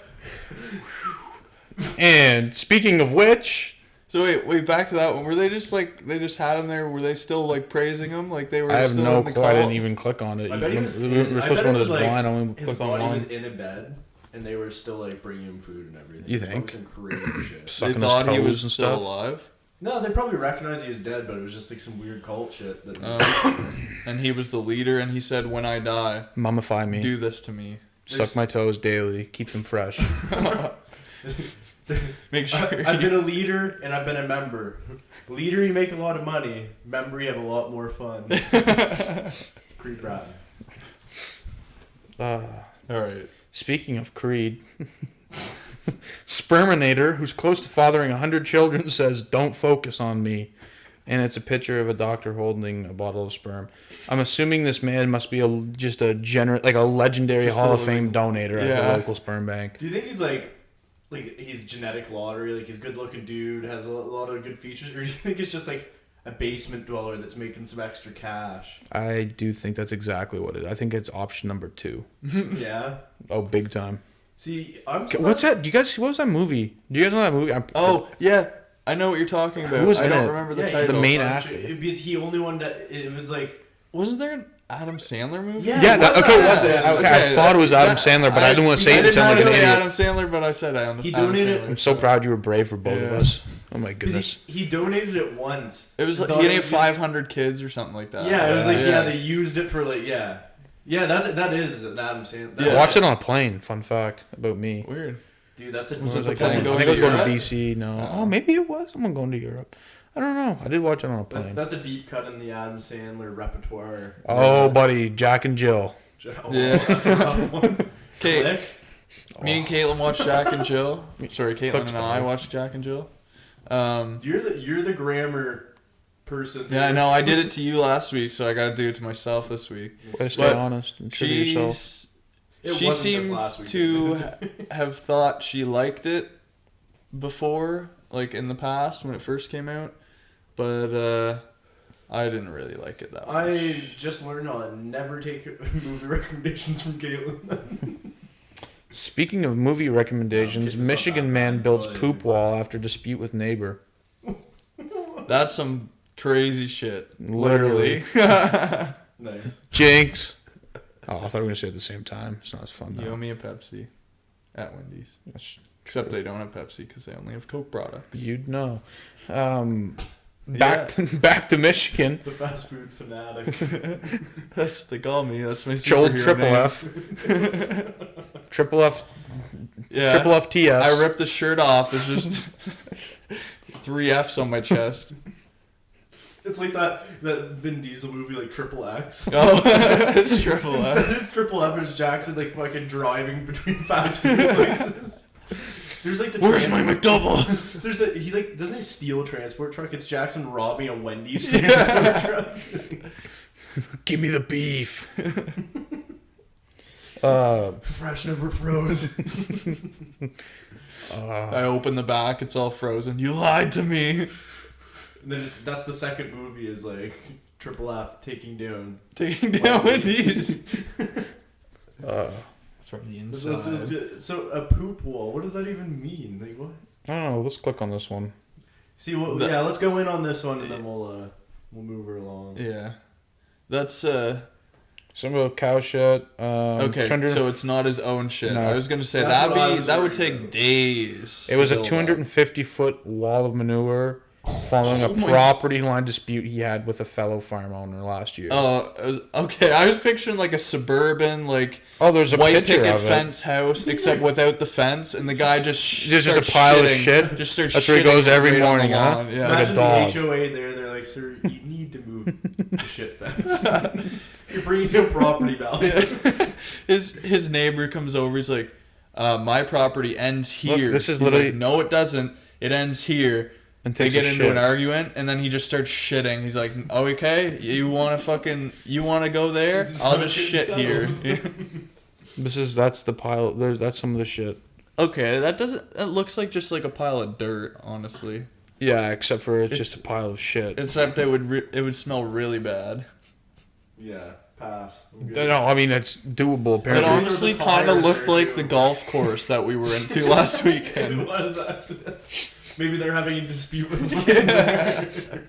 and speaking of which, So wait, back to that one. Were they just like they just had him there? Were they still like praising him? Like they were? I have still no in the clue. I didn't cult? even click on it. I bet he was. We're supposed to go to this blind. I only his click body was online. in a bed, and they were still like bringing him food and everything. You It's think? probably some crazy shit. They Sucking thought his he toes was and still stuff. alive, No, they probably recognized he was dead, but it was just like some weird cult shit. That was, and he was the leader. And he said, "When I die, Mummify me. do this to me. Suck my toes daily. Keep them fresh. Make sure." I've been a leader and I've been a member. Leader, you make a lot of money. Member, you have a lot more fun. Creed Bratton. All right. Speaking of Creed, Sperminator, who's close to fathering 100 children, says, "Don't focus on me." And it's a picture of a doctor holding a bottle of sperm. I'm assuming this man must be just a legendary Just a Hall of living- Fame donator at Yeah. the local sperm bank. Do you think he's like he's genetic lottery, like he's a good looking dude, has a lot of good features, or do you think it's just like a basement dweller that's making some extra cash? I do think that's exactly what it is. I think it's option number 2. Yeah. Oh, big time. See, I'm What's that? Do you guys see? What was that movie? Do you guys know that movie? Oh yeah, I know what you're talking about. Who was I in don't it? remember the Yeah, title. The main bunch actor. because he only wanted to, it was like Wasn't there an Adam Sandler movie? Yeah. Yeah, it was okay, Adam was it? Sandler. Okay, I thought it was Adam Sandler, but I didn't want to say I it and didn't sound want like to an say idiot. Adam Sandler, but I said Adam. He Adam donated- Sandler. I'm so proud you were brave for both of Yeah. us. Oh my because goodness. he donated it once. It was like Thought he it had was- 500 kids or something like that. Yeah, it was like Yeah. they used it for like that is an Adam Sandler. That's Watch it on a plane. Fun fact about me. Weird. Dude, that's it. Was it the I plane think going I was to going to Europe? DC. No. Oh. Oh, maybe it was. Someone going to Europe. I don't know. I did watch it on a plane. That's a deep cut in the Adam Sandler repertoire. Oh, buddy. Jack and Jill. Oh, Yeah. that's a rough one. Okay, Click. me and Caitlin watched Jack and Jill. Sorry, Caitlin Click's and I fine. watched Jack and Jill. You're the grammar person. Yeah, I know. I did it to you last week, so I got to do it to myself this week. Way to stay But honest and true to yourself. It She wasn't just seemed last week. to have thought she liked it before, like in the past when it first came out, but I didn't really like it that much. I just learned I'll never take movie recommendations from Caitlin. Speaking of movie recommendations, kidding, it's not Michigan that man bad, builds but- poop wall after dispute with neighbor. That's some crazy shit. Literally. Literally. Nice. Jinx. Oh, I thought we were going to say it at the same time. It's not as fun You owe now. me a Pepsi at Wendy's. That's Except they don't have Pepsi because they only have Coke products. You'd know. Back to Michigan. The fast food fanatic. That's what they call me. That's my Old superhero Triple name. F. Triple F. Yeah. Triple FTS. I ripped the shirt off. There's just 3 Fs on my chest. It's like that Vin Diesel movie, like Triple X. Oh, it's Triple Instead F. it's Triple F, it's Jackson like fucking driving between fast food places. There's like the Where's my transport- McDouble? There's he like doesn't he steal a transport truck? It's Jackson robbing a Wendy's Yeah. transport truck. Give me the beef. Fresh, never froze. I open the back, it's all frozen. You lied to me. And then that's the second movie is like Triple F taking down Wendy's. From the inside. So a poop wall. What does that even mean? Like what? I don't know. Let's click on this one. See, yeah, let's go in on this one and then we'll move her along. Yeah, that's Some about cow shit. okay. So it's not his own shit. No. I was gonna say That's that would take days. It was a build up. 250-foot wall of manure following a property line dispute he had with a fellow farm owner last year. Okay. I was picturing like a suburban, like There's a white picture picket of it. fence house, except without the fence, and the guy just There's just starts a pile of shitting. shit? Just starts. That's where he shitting goes every right on the morning, huh? lawn. Yeah. Like a Imagine dog. the HOA there. They're like, sir, you need to move the shit fence. You're bringing down property value. His neighbor comes over. He's like, "My property ends here." Look, this is He's literally- like, "No, it doesn't. It ends here." And They takes get a into shit. an argument, and then he just starts shitting. He's like, "Oh, okay, you want to go there? This is I'll how just shit's shit here." settled. That's the pile. That's some of the shit. Okay, that looks like just like a pile of dirt, honestly. Yeah, except for it's just a pile of shit. Except it would smell really bad. Yeah, pass. I'm good. No, I mean it's doable It apparently. honestly There's a kind of tire looked there, like too. the golf course that we were into last It weekend. was maybe they're having a dispute with one Yeah. another.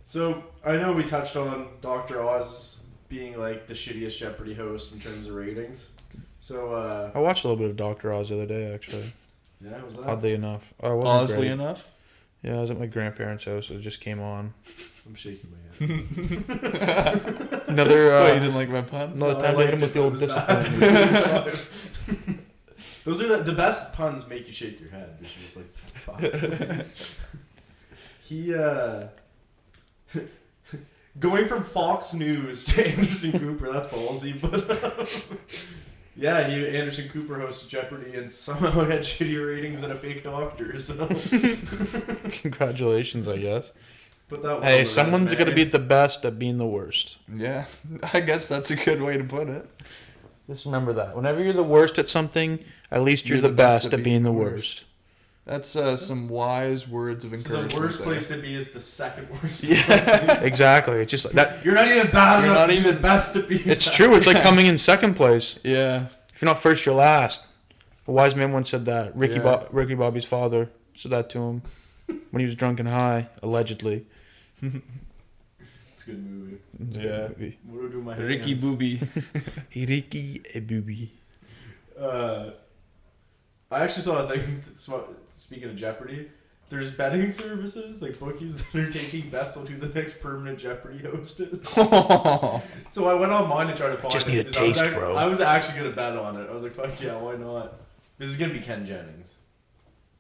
So I know we touched on Dr. Oz being like the shittiest Jeopardy host in terms of ratings. So I watched a little bit of Dr. Oz the other day, actually. yeah, was that? Oddly enough. Oh, it wasn't Oddly great. enough. Yeah, I was at my grandparents' house. It just came on. I'm shaking my head. Another Oh, you didn't like my pun? another No, I time we hit him liked with it, the but old it was discipline. bad. Those are the best puns. Make you shake your head. Which is just like fuck. He going from Fox News to Anderson Cooper. That's ballsy, but yeah, Anderson Cooper hosted Jeopardy and somehow had shittier ratings than a fake doctor. So Congratulations, I guess. put that. One Hey, on the someone's resume. gonna be the best at being the worst. Yeah, I guess that's a good way to put it. Just remember that. Whenever you're the worst at something, at least you're the best at being the worst. That's some wise words of So encouragement. the worst there. place to be is the second worst. Yeah. Exactly. It's just like that. You're not even bad You're enough not to be even- the best to be. It's true. It's like coming in second place. Yeah. If you're not first, you're last. A wise man once said that. Ricky Yeah. Ricky Bobby's father said that to him when he was drunk and high, allegedly. It's a good movie. Yeah. What do I do with my Ricky hands? Booby. Ricky Bobby. I actually saw a thing. Speaking of Jeopardy, there's betting services like bookies that are taking bets on who the next permanent Jeopardy host is. So I went online to try to find Just it. need a because I was taste, ac- bro. I was actually gonna bet on it. I was like, fuck yeah, why not? This is gonna be Ken Jennings,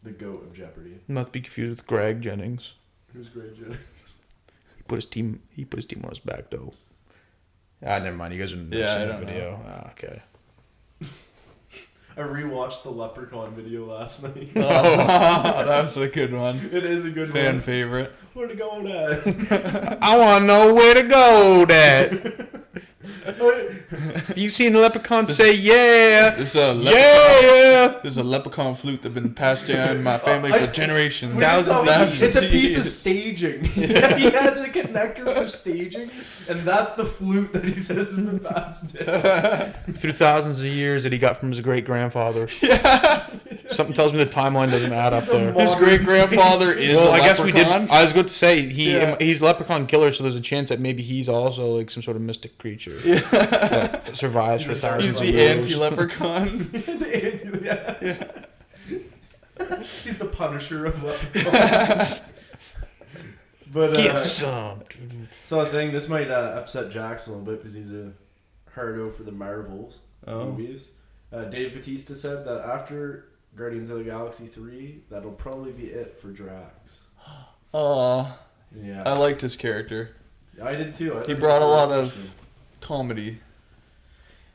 the goat of Jeopardy. Not to be confused with Greg Jennings. Who's Greg Jennings? He put his team on his back though. Ah, never mind. You guys didn't Yeah, I see the don't video. Ah, okay. I rewatched the Leprechaun video last night. Oh, that was a good one. It is a good Fan one. favorite. Where to go at? I want to know where to go, Dad. If you've seen a leprechaun, say yeah. This is a Yeah. This is a leprechaun flute that's been passed down in my family for generations. It's a piece of years. staging. He has a connector for staging, and that's the flute that he says has been passed down. Through thousands of years that he got from his great grandfather. Yeah. Something tells me the timeline doesn't add up He's a there. mon- His great grandfather is Well, a I guess we did. leprechaun. I was going to say Yeah. he's leprechaun killer, so there's a chance that maybe he's also like some sort of mystic creature Yeah. that survives for He's the thousands He's of the years. anti-leprechaun. He's the Punisher of leprechauns. But Get some. so I think this might upset Jackson a little bit because he's a hardo for the Marvels movies. Dave Bautista said that after Guardians of the Galaxy 3, that'll probably be it for Drax. Aw, Yeah, I liked his character. I did too. He brought a lot of comedy.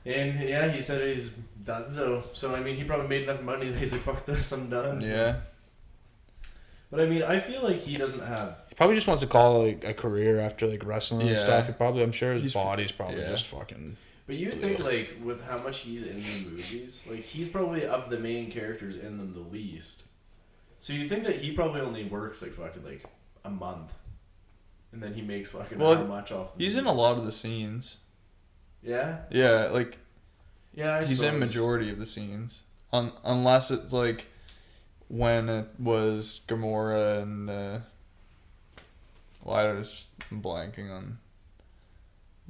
And yeah, he said he's done so. So I mean, he probably made enough money that he's like, fuck this, I'm done. Yeah. But I mean, I feel like he doesn't have. He probably just wants to call it like a career after like wrestling and Yeah. stuff. I'm sure his He's- body's probably yeah. just fucking. But you'd think, like, with how much he's in the movies, like, he's probably, of the main characters in them, the least. So you'd think that he probably only works, like, fucking, like, a month. And then he makes fucking how much off the He's in a lot of the scenes. Yeah? Yeah, like, Yeah, he's in majority of the scenes. Unless it's, like, when it was Gamora and, I was blanking on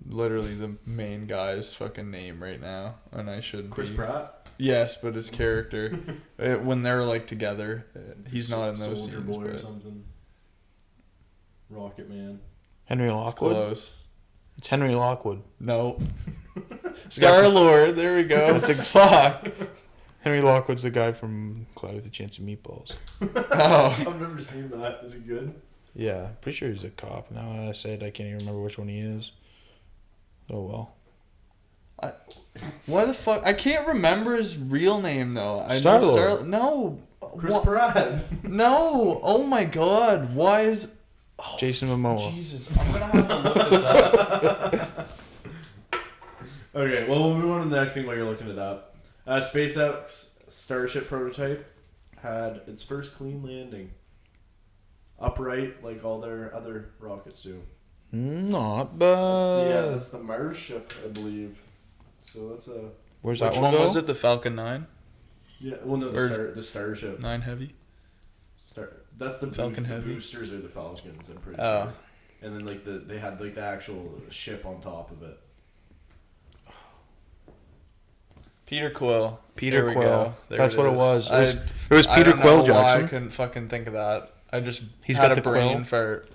literally the main guy's fucking name right now, and I should Chris Pratt? Yes, but his character, when they're like together, he's not in those Soldier scenes. Boy or But something. Rocket Man. Henry it's Lockwood. close. It's Henry Lockwood. No. Star-Lord. There we go. That's a fuck. Henry Lockwood's the guy from Cloudy with a Chance of Meatballs. Oh. I've never seen that. Is it good? Yeah, pretty sure he's a cop. Now that I say it, I can't even remember which one he is. Oh well. What the fuck? I can't remember his real name though. I know Star-Lord. No. Chris Pratt. No. Oh my God. Why is? Oh, Jason Momoa. Jesus. I'm gonna have to look this up. Okay, well, we'll move on to the next thing while you're looking it up. SpaceX Starship prototype had its first clean landing. Upright, like all their other rockets do. Not bad. That's the Mars ship, I believe. So that's a... Where's Which that one one go? was it? The Falcon 9? Yeah, well, no, the Starship. 9 Heavy? That's the Falcon the Heavy? boosters are the Falcons, I'm pretty Oh. sure. And then like they had like the actual ship on top of it. Peter Quill. Peter There we Quill. go. There That's what it is. was. It was, I it was Peter don't know Quill, why Jackson. I couldn't fucking think of that. I just He's had got a the brain quill. fart.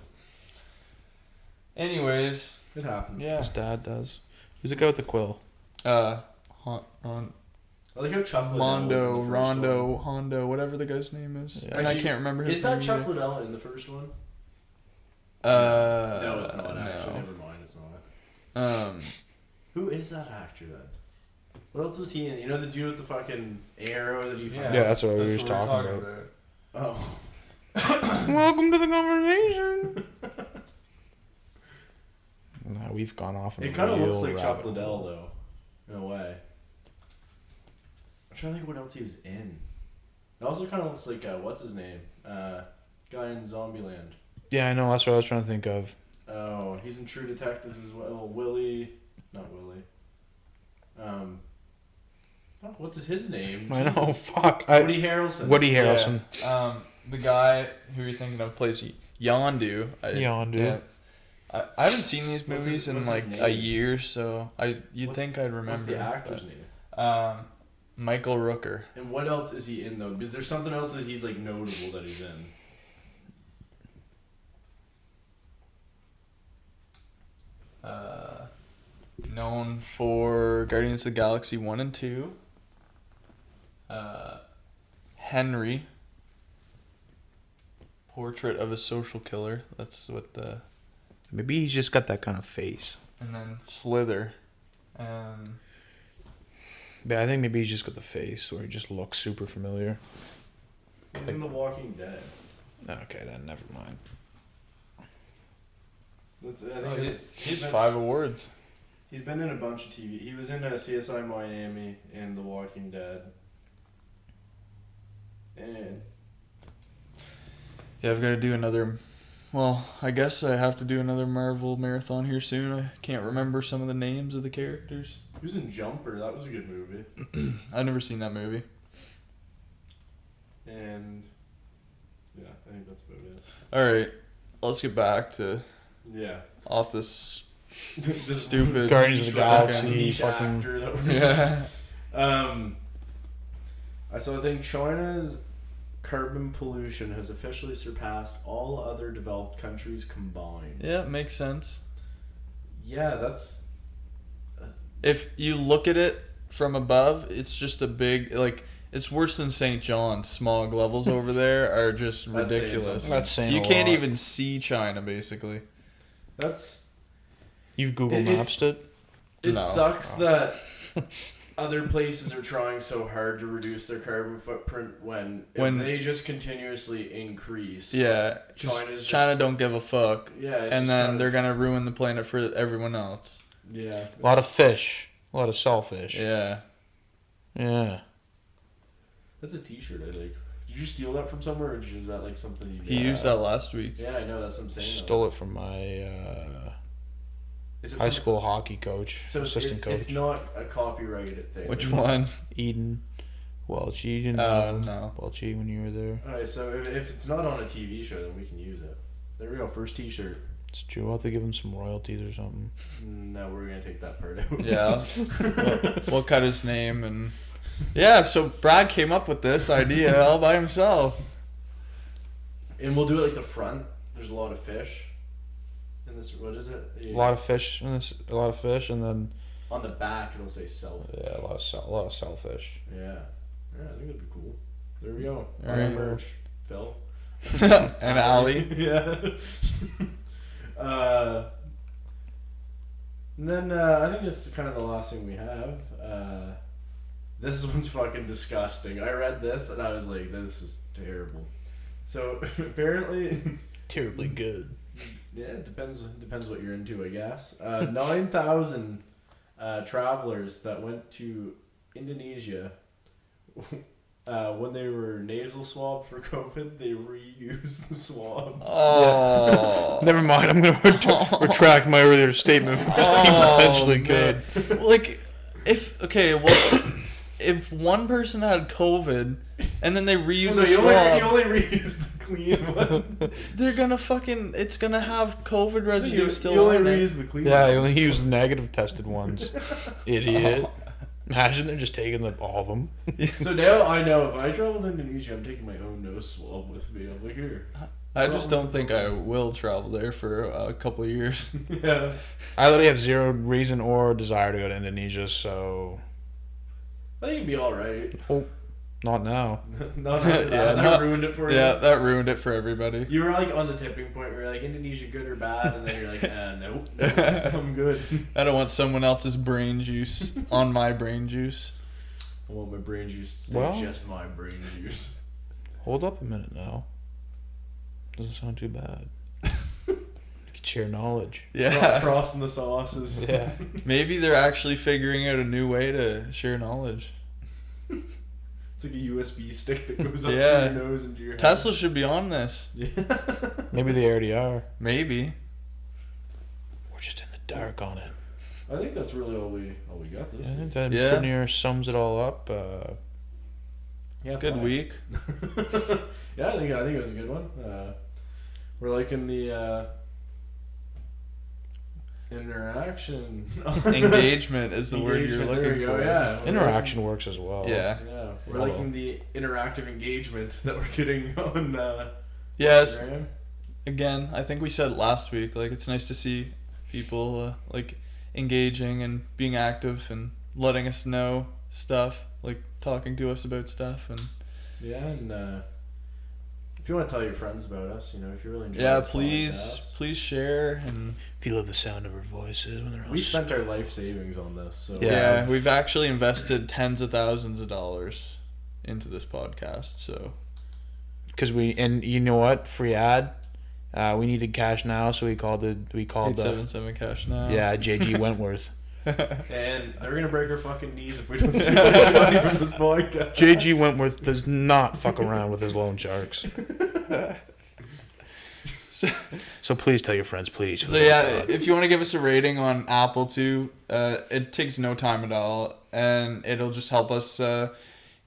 Anyways, It happens. yeah. His dad does. Who's the guy with the quill? I like how Chuck Liddell Mondo, was in the first Rondo, one. Hondo, whatever the guy's name is. Yeah. And I Actually, can't remember his Is name that Chuck either. Liddell in the first one? No, it's not actually. no. Never mind, it's not. Um, Who is that actor then? What else was he in? You know the dude with the fucking arrow that he found? Yeah, that's what we were just talking about. Oh. Welcome to the conversation. Nah, we've gone off. It kind of looks like Chuck Liddell though, in a way. I'm trying to think what else he was in. It also kind of looks like what's his name? Guy in Zombieland. Yeah, I know. That's what I was trying to think of. Oh, he's in True Detectives as well. Not Willie. What's his name? I know. Fuck. Woody Harrelson. Woody Harrelson. Yeah. The guy who you're thinking of plays Yondu. Yondu. Yeah. I haven't seen these What's movies his in like name? a year, so you'd What's- think I'd remember. What's the him, actor's but, name? Michael Rooker. And what else is he in though? Because there's something else that he's like notable that he's in. Known for Guardians of the Galaxy 1 and 2. Henry. Portrait of a Social Killer. That's what the... Maybe he's just got that kind of face. And then Slither. But I think maybe he's just got the face where he just looks super familiar. He's in The Walking Dead. Okay, then never mind. He's 5 awards. He's been in a bunch of TV. He was in CSI Miami and The Walking Dead. And Yeah, I've got to do another... Well, I guess I have to do another Marvel marathon here soon. I can't remember some of the names of the characters. he was in Jumper. That was a good movie. I've never seen that movie. And yeah, I think that's about it. Alright, let's get back to Yeah. off this This stupid... Guardians of the Galaxy. niche fucking- actor that was Yeah. I think China's carbon pollution has officially surpassed all other developed countries combined. Yeah, makes sense. Yeah, that's If you look at it from above, it's just a big, like, it's worse than St. John's. Smog levels over there are just That's saying ridiculous. something. That's saying You a can't lot. even see China, basically. You've Google It's- Mapped it? it No. sucks that other places are trying so hard to reduce their carbon footprint when they just continuously increase. Yeah, 'cause China's China don't give a fuck. Yeah, it's And just then kind they're of- going to ruin the planet for everyone else. Yeah. A lot of fish. A A lot of selfish. Yeah. Yeah. That's a T-shirt. I think. Did you steal that from somewhere, or is that like something you? He used that last week. Yeah, I know. That's what I'm saying. Stole it from my Is it high from- school hockey coach, So assistant coach. It's not a copyrighted thing. Which one? Eden. Welch. You didn't Oh, know no. Welchie when you were there. Alright, so if it's not on a TV show, then we can use it. There we go. First T-shirt. It's true. We'll have to give him some royalties or something. No, we're gonna take that part out. Yeah. we'll cut his name and. Yeah, so Brad came up with this idea all by himself. And we'll do it like the front. There's a lot of fish. In this, what is it? A lot of fish. A lot of fish, and then On the back, it'll say self. yeah, a lot of shellfish. Yeah. Yeah, I think that'd be cool. There we go. All Our right. merch, Phil. And Allie. Yeah. And then I think it's kind of the last thing we have. This one's fucking disgusting. I read this and I was like, this is terrible. So apparently, Terribly good. yeah, it depends what you're into, I guess. 9,000 travelers that went to Indonesia. When they were nasal swabbed for COVID, they reused the swabs. Oh. Never mind. I'm gonna retract my earlier statement. Potentially man. good. Like, if if one person had COVID and then they reuse the you swab, only reused the clean one. they're gonna fucking. It's gonna have COVID residue you still only on it. reused the clean Yeah, I ones. only used negative tested ones. Idiot. Imagine they're just taking all of them. So now I know if I travel to Indonesia, I'm taking my own nose swab with me. I'm like, here. I just don't think I will travel there for a couple of years. Yeah. I literally have zero reason or desire to go to Indonesia, so I think it'd be alright. not now. Not after that. Yeah, That ruined it for you. Yeah, that ruined it for everybody. You were like on the tipping point where you're like, Indonesia good or bad? And then you're like, nope, I'm good. I don't want someone else's brain juice on my brain juice. I want my brain juice to stay Well- just my brain juice. Hold up a minute now. Doesn't sound too bad. You could share knowledge. Yeah. Crossing the sauces. Yeah. Maybe they're actually figuring out a new way to share knowledge. It's like a USB stick that goes up Yeah. to your nose and your head. Tesla should be on this. Yeah. Maybe they already are. Maybe. We're just in the dark on it. I think that's really all we got this I week. think that Yeah. pretty near sums it all up. Yeah, Good fine. week. Yeah, I think it was a good one. We're liking the interaction. Engagement is the word you're Engagement, looking there we go, for. yeah. Interaction works as well. Yeah. Yeah, we're Hello. liking the interactive engagement that we're getting on Yes. Instagram. Again, I think we said it last week. Like, it's nice to see people like engaging and being active and letting us know stuff, like talking to us about stuff. And Yeah, and if you want to tell your friends about us, if you're really enjoying yeah, this please share. And If you love the sound of our voices when they're all we spent our life savings on this, so yeah, we've actually invested tens of thousands of dollars into this podcast. So because and you know what, free ad. We needed cash now, so we called 877 cash now. yeah, JG Wentworth. And they're gonna break our fucking knees if we don't steal any money from this podcast. JG Wentworth does not fuck around with his loan sharks. So please tell your friends, please. So yeah, if you want to give us a rating on Apple too, it takes no time at all, and it'll just help us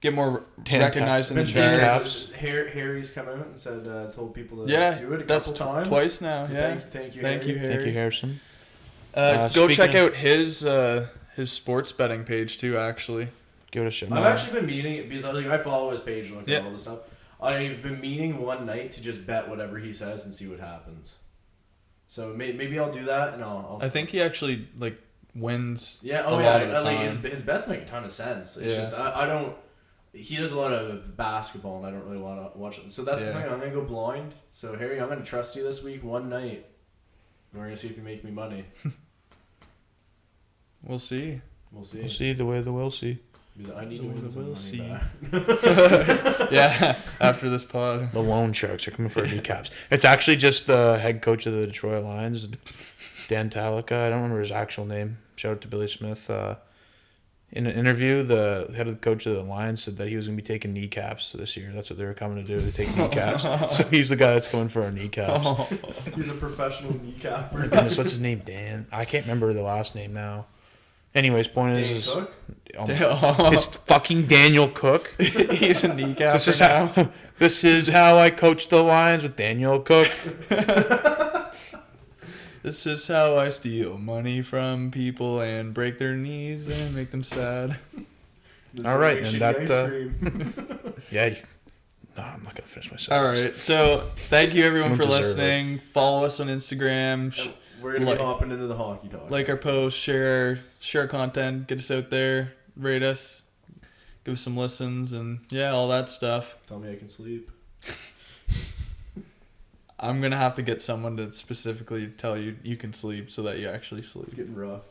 get more recognized in the Been seeing charts. Harry's come out and said, told people to Yeah, do it a that's couple times. twice now. So Yeah, thank you, thank Harry. you, Harry. Thank you, Harrison. Go Speaking check of- out his sports betting page too. Actually, Give it a shot. I've actually been meaning because I follow his page and look Yeah. at all this stuff. I've been meaning one night to just bet whatever he says and see what happens. So maybe I'll do that and I'll I think he actually like wins. yeah. a Oh lot yeah. of the time. His bets make a ton of sense. It's Yeah. just I don't. He does a lot of basketball and I don't really want to watch it. So that's the Yeah. thing. I'm gonna go blind. So Harry, I'm gonna trust you this week one night. We're gonna see if you make me money. We'll see. We'll see. We'll see the way the we'll see. Because I need to We'll win some money see. back. Yeah, after this pod. The loan sharks are coming for our kneecaps. It's actually just the head coach of the Detroit Lions, Dan Talica. I don't remember his actual name. Shout out to Billy Smith. In an interview, the head of the coach of the Lions said that he was going to be taking kneecaps this year. That's what they were coming to do. They take kneecaps. So he's the guy that's coming for our kneecaps. Oh. He's a professional kneecapper. Goodness, what's his name? Dan. I can't remember the last name now. Anyways, point is, Cook? It's fucking Daniel Cook. He's a kneecap. This is how I coach the Lions with Daniel Cook. This is how I steal money from people and break their knees and make them sad. All right, and that. Yeah. No, I'm not gonna finish my sentence. All right, so thank you everyone for Don't deserve listening. Follow us on Instagram. We're gonna be hopping into the hockey talk. Like our posts, share content, get us out there, rate us, give us some listens, and yeah, all that stuff. Tell me I can sleep. I'm gonna have to get someone to specifically tell you you can sleep so that you actually sleep. It's getting rough.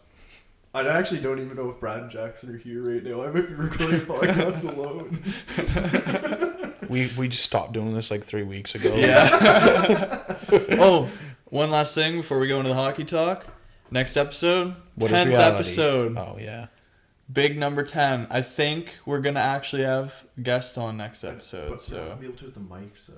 I actually don't even know if Brad and Jackson are here right now. I might be recording a podcast alone. We just stopped doing this like 3 weeks ago. Yeah. Oh, one last thing before we go into the hockey talk. Next episode, What is 10th reality? episode. Oh yeah. Big number 10. I think we're gonna actually have a guest on next episode. But we're not So gonna be able to with the mics though.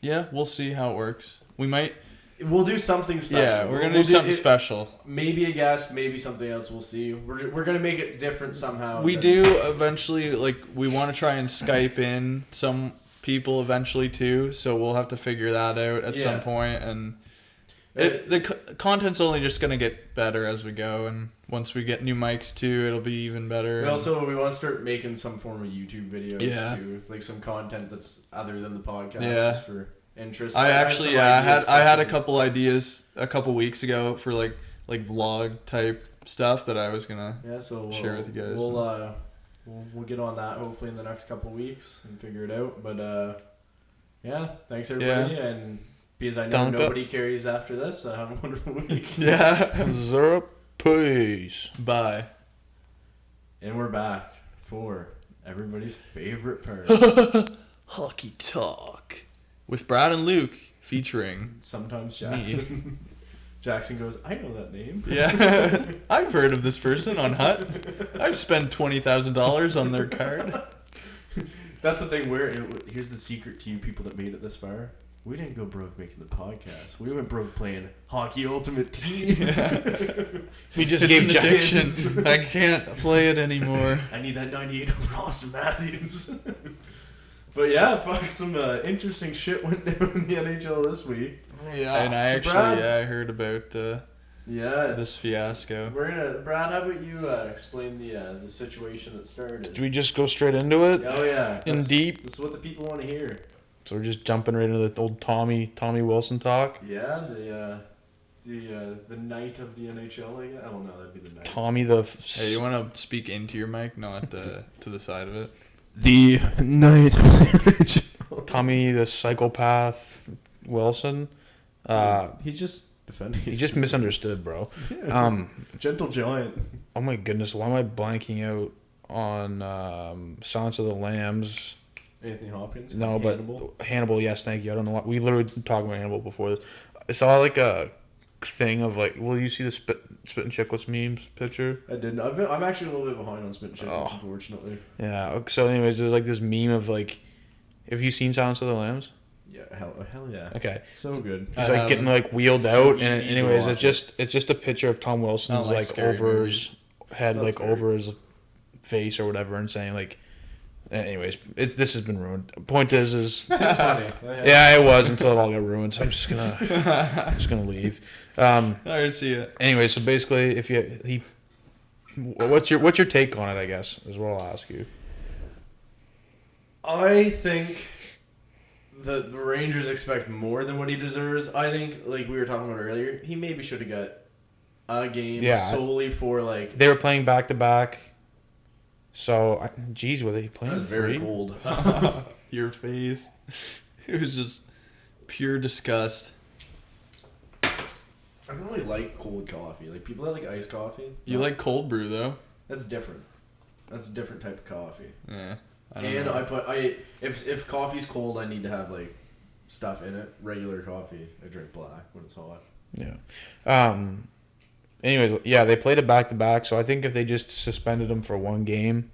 yeah, we'll see how it works. We might. We'll do something special. Yeah, we're gonna We'll do something it. special. Maybe a guest, maybe something else. We'll see. We're gonna make it different somehow. We do eventually. Like we want to try and Skype in some people eventually too. So we'll have to figure that out at some point. And the content's only just gonna get better as we go. And once we get new mics too, it'll be even better. We also want to start making some form of YouTube videos Yeah. too, like some content that's other than the podcast. Yeah. Just for interest. I have actually some I ideas had a cooking. couple ideas a couple weeks ago for like vlog type stuff that I was gonna. Yeah, so share with you guys. We'll get on that hopefully in the next couple weeks and figure it out. But yeah, thanks everybody, and because I know Don't go- nobody carries after this, have a wonderful week. Yeah. Zero. Peace. Bye. And we're back for everybody's favorite part. Hockey talk with Brad and Luke featuring. Sometimes Jackson. Jackson goes, I know that name. Yeah, I've heard of this person on Hut. I've spent $20,000 on their card. That's the thing. Here's the secret to you people that made it this far. We didn't go broke making the podcast. We went broke playing Hockey Ultimate Team. We just It's gave an Jackson. addiction. I can't play it anymore. I need that 98 over Austin Matthews. But yeah, fuck, some interesting shit went down in the NHL this week. Yeah. And I So actually, Brad- I heard about Yeah, this fiasco. We're gonna, Brad. How about you explain the situation that started? Do we just go straight into it? Oh yeah, In deep? This is what the people want to hear. So we're just jumping right into the old Tommy Wilson talk. Yeah, the night of the NHL. I guess. Oh no, that'd be the night. Tommy the. Hey, you want to speak into your mic, not to the side of it? The night of the NHL. Tommy the psychopath Wilson. He's just defending. He just misunderstood, bro. Yeah. Gentle giant. Oh my goodness, why am I blanking out on Silence of the Lambs? Anthony Hopkins. No, Hannibal. but Hannibal, yes, thank you. I don't know what we literally talked about Hannibal before this. I saw like a thing of like, will you see the spit and chicklets memes picture? I didn't. I'm actually a little bit behind on Spit and Chicklets, Oh. unfortunately. Yeah. So, anyways, there's like this meme of like, have you seen Silence of the Lambs? Yeah, hell yeah. Okay. So good. He's like getting like wheeled So out, you and need to anyways, watch it's just a picture of Tom Wilson's like like scary over movies. his head, Sounds like scary. over his face or whatever, and saying like, anyways, this has been ruined. Point is Seems funny. yeah, it was until it all got ruined. So I'm just gonna leave. I already see it. Anyway, so basically, what's your take on it? I guess is what I'll ask you. I think the Rangers expect more than what he deserves. I think, like we were talking about earlier, he maybe should have got a game Yeah. solely for like. They were playing back to back. So, geez, were they playing Very three? cold. Your face. It was just pure disgust. I don't really like cold coffee. Like people that like iced coffee. You like cold brew though? That's different. That's a different type of coffee. Yeah. I don't And know. if coffee's cold, I need to have like stuff in it. Regular coffee, I drink black when it's hot. Yeah. anyways, yeah, they played it back to back. So I think if they just suspended him for one game,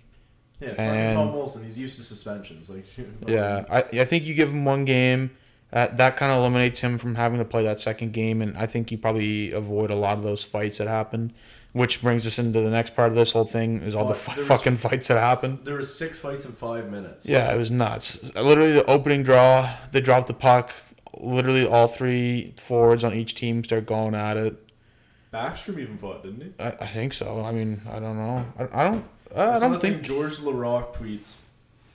Yeah, it's fucking Tom Wilson. He's used to suspensions. Like, yeah, I think you give him one game. That kind of eliminates him from having to play that second game, and I think you probably avoid a lot of those fights that happen. Which brings us into the next part of this whole thing is all the fucking fights that happened. There was 6 fights in 5 minutes. Yeah, it was nuts. Literally, the opening draw, they dropped the puck. Literally, all 3 forwards on each team start going at it. Backstrom even fought, didn't he? I think so. I mean, I don't know. I don't think George LaRock tweets.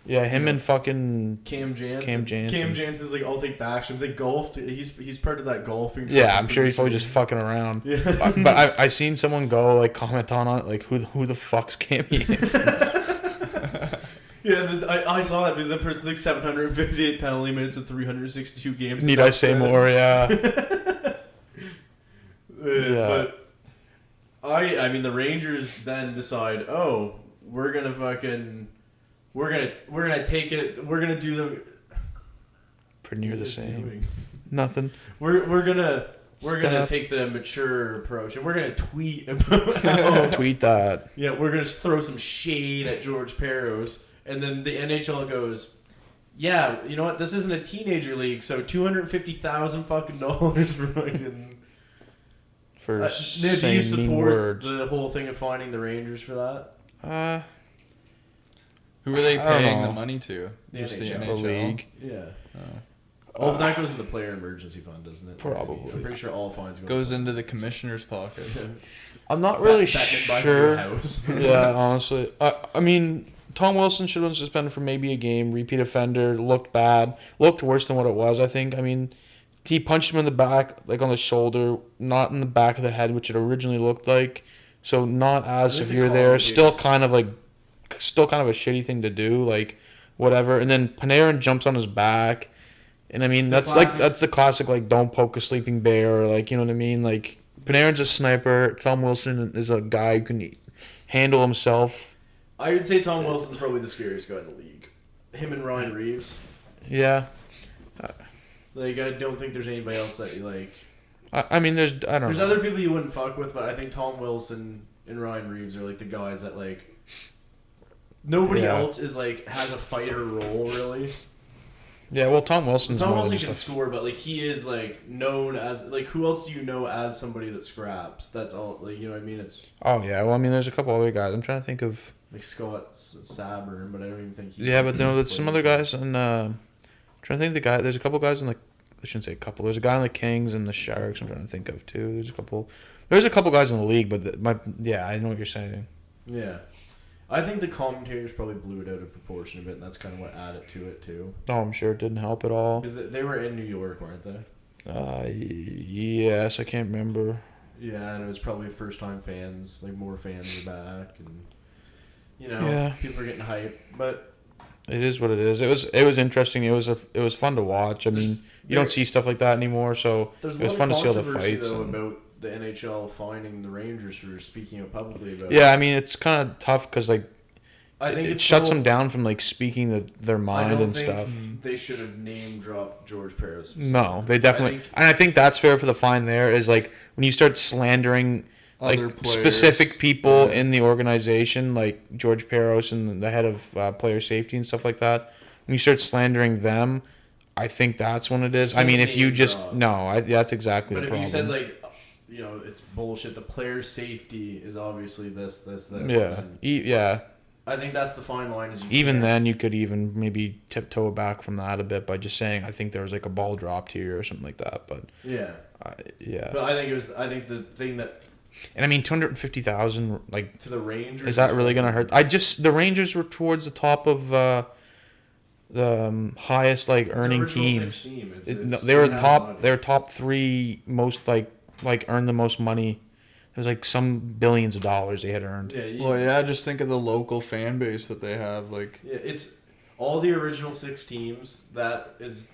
Yeah, him and fucking Cam Jansen. Cam Jansen. Cam Jansen's like, I'll take Backstrom. They golfed. He's part of that golfing. Yeah, I'm sure he's probably just fucking around. Yeah. But I seen someone go like comment on it like who the fuck's Cam Jansen? Yeah, I saw that because that person's like 758 penalty minutes and 362 games. Need I say more? Yeah. Yeah. But I mean the Rangers then decide, oh, we're gonna take it. We're gonna do the. Pretty near the same. Nothing. We're gonna take the mature approach, and we're gonna tweet about. Tweet that. Yeah, we're gonna throw some shade at George Peros, and then the NHL goes, yeah, you know what? This isn't a teenager league, so $250,000 fucking dollars for fucking. For do you support words. the whole thing of finding the Rangers for that? Who are they paying the money to? The Just NHL. the The NHL? league. Yeah. Oh, that goes in the player emergency fund, doesn't it? Probably. I'm pretty sure all fines Goes into the commissioner's pocket. I'm not really Batman buys a sure. house. Yeah, honestly. I mean, Tom Wilson should have been suspended for maybe a game. Repeat offender. Looked bad. Looked worse than what it was, I think. I mean, he punched him in the back, like on the shoulder, not in the back of the head, which it originally looked like. So not as severe there. Still kind of a shitty thing to do. Like, whatever. And then Panarin jumps on his back. And I mean, that's the classic, like, don't poke a sleeping bear, or like, you know what I mean? Like, Panarin's a sniper. Tom Wilson is a guy who can handle himself. I would say Tom Wilson's probably the scariest guy in the league. Him and Ryan Reeves. Yeah. Like, I don't think there's anybody else that you like. I mean, there's other people you wouldn't fuck with, but I think Tom Wilson and Ryan Reeves are like the guys that like. Nobody else is like has a fighter role really. Yeah, well, Tom Wilson can score, but like he is like known as like who else do you know as somebody that scraps? That's all. Like you know what I mean? It's. Oh yeah, well I mean, there's a couple other guys. I'm trying to think of. Like Scott Saburn, but I don't even think he. Yeah, but no, there's some other guys and. Trying to think of the guy. There's a couple guys in the. I shouldn't say a couple. There's a guy in the Kings and the Sharks. I'm trying to think of too. There's a couple guys in the league, but I know what you're saying. Yeah, I think the commentators probably blew it out of proportion a bit, and that's kind of what added to it too. Oh, I'm sure it didn't help at all. Because they were in New York, weren't they? Yes, I can't remember. Yeah, and it was probably first-time fans. Like more fans are back, and people are getting hyped, but. It is what it is. It was interesting. It was fun to watch. I mean, you don't see stuff like that anymore, so it was fun to see all the fights. Though, about the NHL finding the Rangers for speaking out publicly about. Yeah, I mean it's kind of tough because like I think it shuts them down from like speaking their mind and stuff. They should have name dropped George Peros. No, they definitely. And I think that's fair for the fine. There is like when you start slandering. Like specific people in the organization, like George Peros and the head of player safety and stuff like that. When you start slandering them, I think that's when it is. I mean, if you just that's exactly the problem. But if you said like, it's bullshit. The player safety is obviously this. Yeah, yeah. I think that's the fine line. Then you could even maybe tiptoe back from that a bit by just saying, I think there was like a ball dropped here or something like that. But yeah. But I think the thing that. And I mean, 250,000, like to the Rangers. Is that really gonna hurt? The Rangers were towards the top of the highest earning teams. They were top. They were top 3 most earned the most money. There's like some billions of dollars they had earned. Yeah, just think of the local fan base that they have. It's all the original 6 teams. That is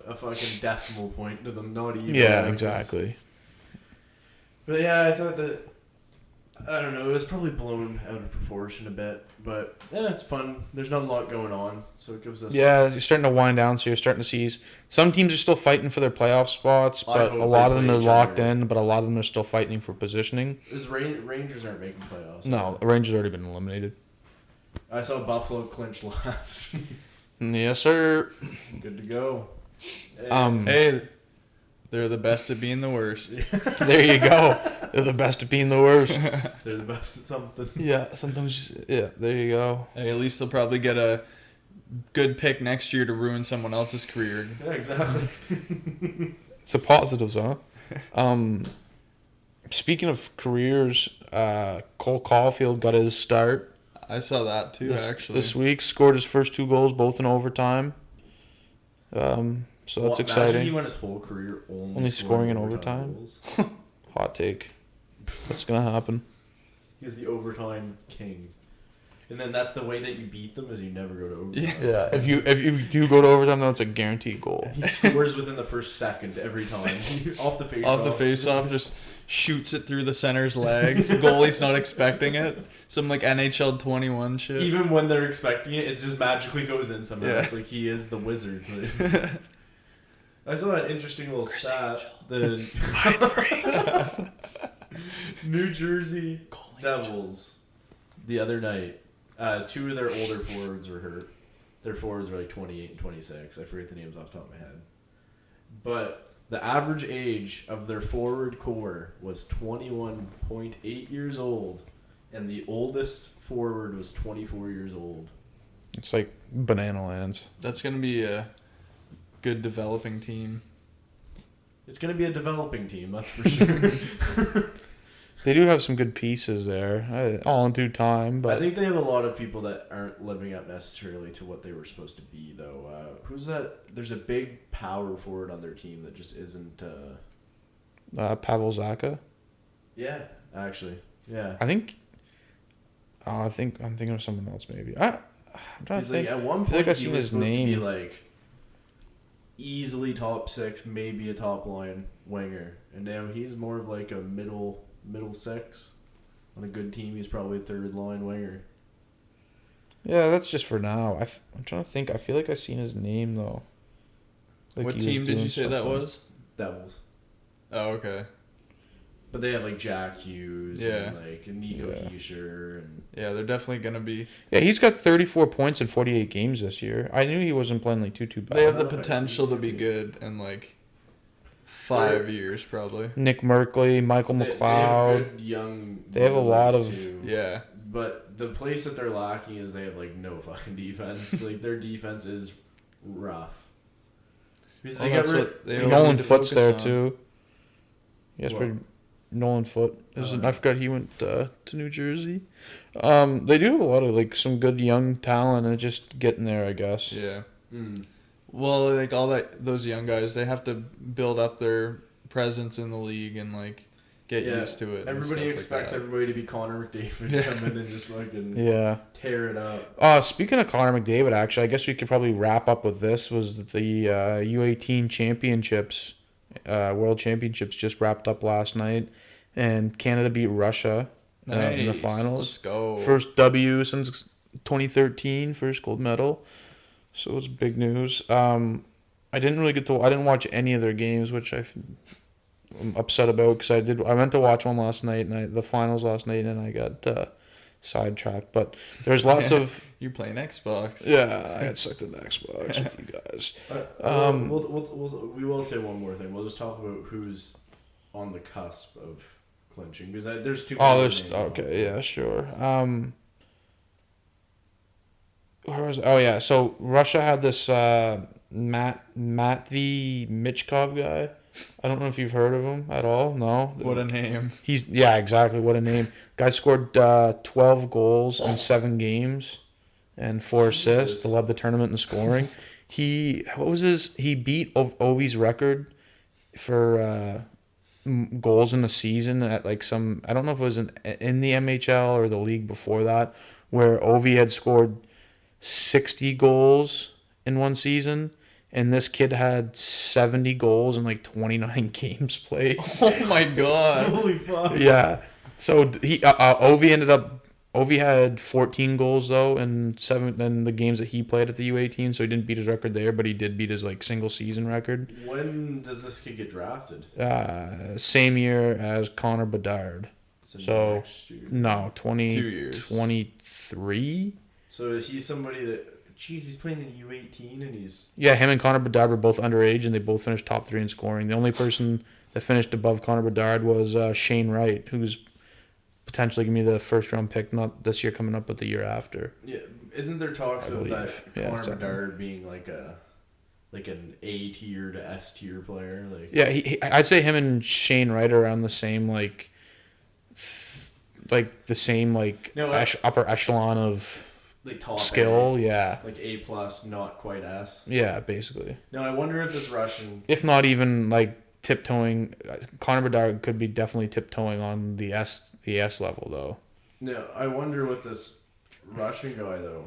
a fucking decimal point to them. Not even. Yeah, exactly. But yeah, I thought that I don't know. It was probably blown out of proportion a bit, but it's fun. There's not a lot going on, so it gives us. Yeah, you're starting to wind down, so you're starting to see some teams are still fighting for their playoff spots, but hope a lot they of them play are each locked other. in, but a lot of them are still fighting for positioning. Rangers aren't making playoffs. No, the Rangers already been eliminated. I saw Buffalo clinch last. Yes, sir. Good to go. Hey, they're the best at being the worst. There you go. They're the best at being the worst. They're the best at something. Yeah, sometimes. Yeah, there you go. Hey, at least they'll probably get a good pick next year to ruin someone else's career. Yeah, exactly. It's a positives, huh? Speaking of careers, Cole Caulfield got his start I saw that too, actually. this week. Scored his first 2 goals, both in overtime. So that's Imagine exciting. he went his whole career Only scoring in overtime? goals. Hot take. What's gonna happen? He's the overtime king. And then that's the way that you beat them is you never go to overtime. Yeah. Yeah, if you do go to overtime, then it's a guaranteed goal. He scores within the first second every time. Off the face Off the face-off, just shoots it through the center's legs. The goalie's not expecting it. Some like NHL 21 shit. Even when they're expecting it, it just magically goes in somehow. Yeah. It's like he is the wizard. I saw an interesting little stat. The New Jersey Devils the other night. 2 of their older forwards were hurt. Their forwards were like 28 and 26. I forget the names off the top of my head. But the average age of their forward core was 21.8 years old. And the oldest forward was 24 years old. It's like banana lands. That's going to be a good developing team. It's going to be a developing team, that's for sure. They do have some good pieces there, all in due time. But I think they have a lot of people that aren't living up necessarily to what they were supposed to be, though. Who's that? There's a big power forward on their team that just isn't. Pavel Zacha. Yeah, actually, yeah. I'm thinking of someone else maybe. I'm trying He's to think. like at one I feel like point I've he seen was his supposed to be name. like easily top 6, maybe a top line winger, and now he's more of like a middle 6. On a good team, he's probably a 3rd line winger. Yeah, that's just for now. I'm trying to think. I feel like I've seen his name though. Like What he was team did doing you say that something. was? Devils. Oh, okay. But they have like Jack Hughes Yeah. and like Nico Yeah. Hischier and Yeah, they're definitely going to be... Yeah, he's got 34 points in 48 games this year. I knew he wasn't playing like too bad. They have the Okay, so potential to be maybe- good in like 5 years, probably. Nick Merkley, Michael They have McLeod. good young. They have a lot goalies, of- too. Yeah. But the place that they're lacking is they have like no fucking defense. Like their defense is rough. Because Well, they that's got rid. what they they don't got- Nolan need to Foot's focus there on. too. Yes, What? for Nolan Foot. I forgot he went to New Jersey. They do have a lot of like some good young talent and just getting there, I guess. Yeah. Mm. Well, like those young guys, they have to build up their presence in the league and like get Yeah, used to it. and Everybody stuff expects like that. everybody to be Connor McDavid, Yeah. come in and just fucking Yeah. tear it up. Speaking of Connor McDavid, actually, I guess we could probably wrap up with this. Was the U18 championships, World Championships just wrapped up last night, and Canada beat Russia in the Nice. finals. Let's go. First W since 2013, first gold medal. So it's big news. I didn't watch any of their games, which I'm upset about because I went to watch one last night and the finals last night, and I got sidetracked. But there's lots of You're playing Xbox. I got sucked into Xbox with you guys. We will say one more thing. We'll just talk about who's on the cusp of clinching because there's 2. Oh, there's okay, yeah, sure. Where was oh yeah, so Russia had this Matvey Michkov guy. I don't know if you've heard of him at all. No. What a name. Exactly. What a name. Guy scored 12 goals in 7 games and 4 assists to lead the tournament in scoring. He beat Ovi's record for goals in a season at like some, I don't know if it was in the MHL or the league before that, where Ovi had scored 60 goals in one season. And this kid had 70 goals in like 29 games played. Oh my god. Holy fuck! Yeah. So he Ovi had 14 goals though in the games that he played at the U18, so he didn't beat his record there, but he did beat his like single season record. When does this kid get drafted? Same year as Connor Bedard. So next year. No, 2 years. 2023. So he's somebody that, geez, he's playing in U18 and he's. Yeah, him and Connor Bedard were both underage, and they both finished top 3 in scoring. The only person that finished above Connor Bedard was Shane Wright, who's potentially going to be the first round pick, not this year coming up, but the year after. Yeah, isn't there talks of that Yeah, Connor exactly. Bedard being like an A tier to S tier player? Like, Yeah, I'd say him and Shane Wright are around the same upper echelon of like top skill. A, Yeah, like A plus, not quite S. yeah, basically. Now I wonder if this Russian. If not even like tiptoeing, Connor Bedard could be definitely tiptoeing on the S level though. No, I wonder what this Russian guy though.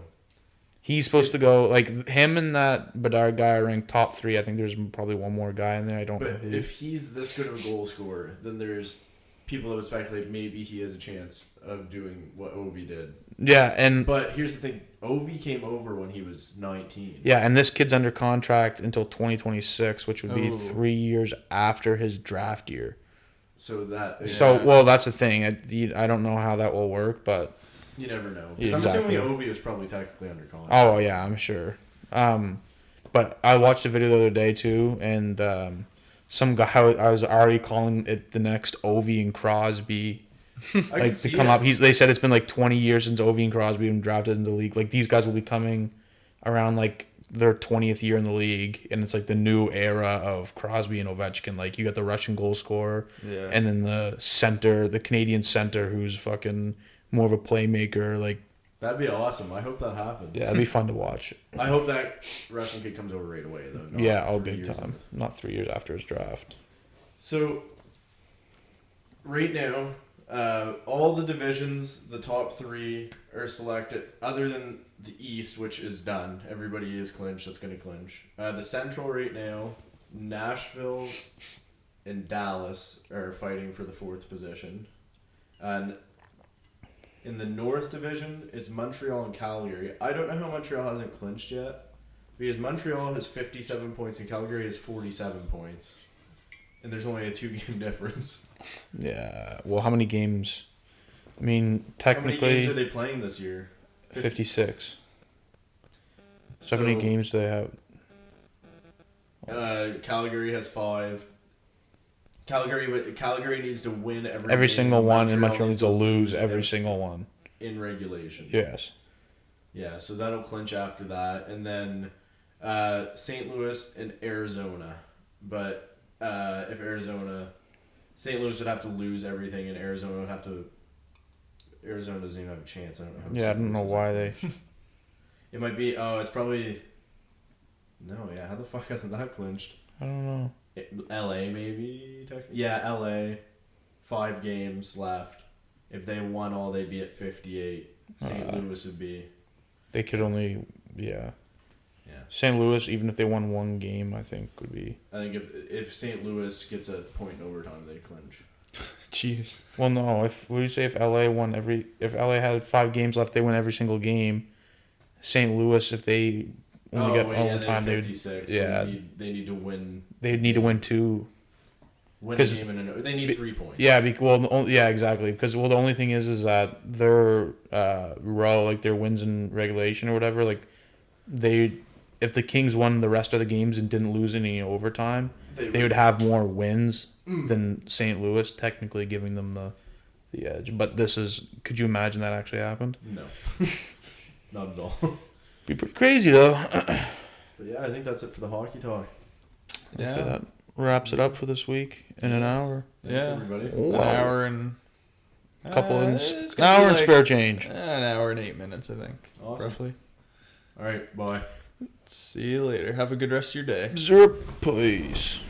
He's supposed to go like him and that Bedard guy are ranked top 3. I think there's probably one more guy in there. I don't know But who. if he's this good of a goal scorer, then there's people that would speculate maybe he has a chance of doing what Ovi did. Yeah, and But here's the thing: Ovi came over when he was 19. yeah, and this kid's under contract until 2026, which would be 3 years after his draft year. So that. Yeah, So, well, that's the thing. I don't know how that will work, but you never know. Yeah, I'm assuming exactly. Ovi is probably technically under contract. oh yeah, I'm sure. But I watched a video the other day too, and some guy I was already calling it the next Ovi and Crosby. I Like can to see come it. up. They said it's been like 20 years since Ovi and Crosby have been drafted in the league. Like these guys will be coming around like their 20th year in the league, and it's like the new era of Crosby and Ovechkin. Like you got the Russian goal scorer, Yeah. and then the Canadian center who's fucking more of a playmaker. Like That'd be awesome. I hope that happens. yeah, it'd be fun to watch. I hope that Russian kid comes over right away though. not Yeah, 3 big years time. in. Not 3 years after his draft. So, right now, all the divisions, the top 3 are selected, other than the East, which is done. Everybody is clinched. That's going to clinch. The Central right now, Nashville and Dallas are fighting for the 4th position. And in the North Division, it's Montreal and Calgary. I don't know how Montreal hasn't clinched yet, because Montreal has 57 points and Calgary has 47 points. And there's only a 2-game difference. Yeah. Well, how many games? I mean, How many technically, games are they playing this year? 56. So how many games do they have? Calgary has 5. Calgary needs to win every Every game, single one, and Montreal Montreal needs to lose every single one. in regulation. Yes. Yeah, so that'll clinch after that, and then St. Louis and Arizona. But if St. Louis would have to lose everything, and Arizona would have to. Arizona doesn't even have a chance. I don't know. How Yeah, I don't know why they. It might be. Oh, it's probably. No, yeah. How the fuck hasn't that clinched? I don't know. LA maybe. Yeah, LA. 5 games left. If they won all, they'd be at 58. St. Louis would be. They could only, yeah. Yeah. St. Louis, even if they won one game, I think would be. I think if St. Louis gets a point in overtime, they clinch. Jeez. Well, no. What do you say if if LA had 5 games left, they win every single game. St. Louis, if they only get overtime, they they would. 56. Yeah. They need to win. They'd need to win 2. Win a game and they need 3 points. Yeah, yeah, exactly. Because the only thing is that their row, like their wins in regulation or whatever, like if the Kings won the rest of the games and didn't lose any overtime, they would have more wins than St. Louis, technically giving them the edge. But could you imagine that actually happened? No, not at all. Be pretty crazy though. But yeah, I think that's it for the hockey talk. Yeah. So that wraps it up for this week in an hour. Thanks, Yeah. everybody. An hour and. An hour and like, spare change. An hour and 8 minutes, I think. Awesome. Roughly. All right, bye. See you later. Have a good rest of your day. Zerp, please.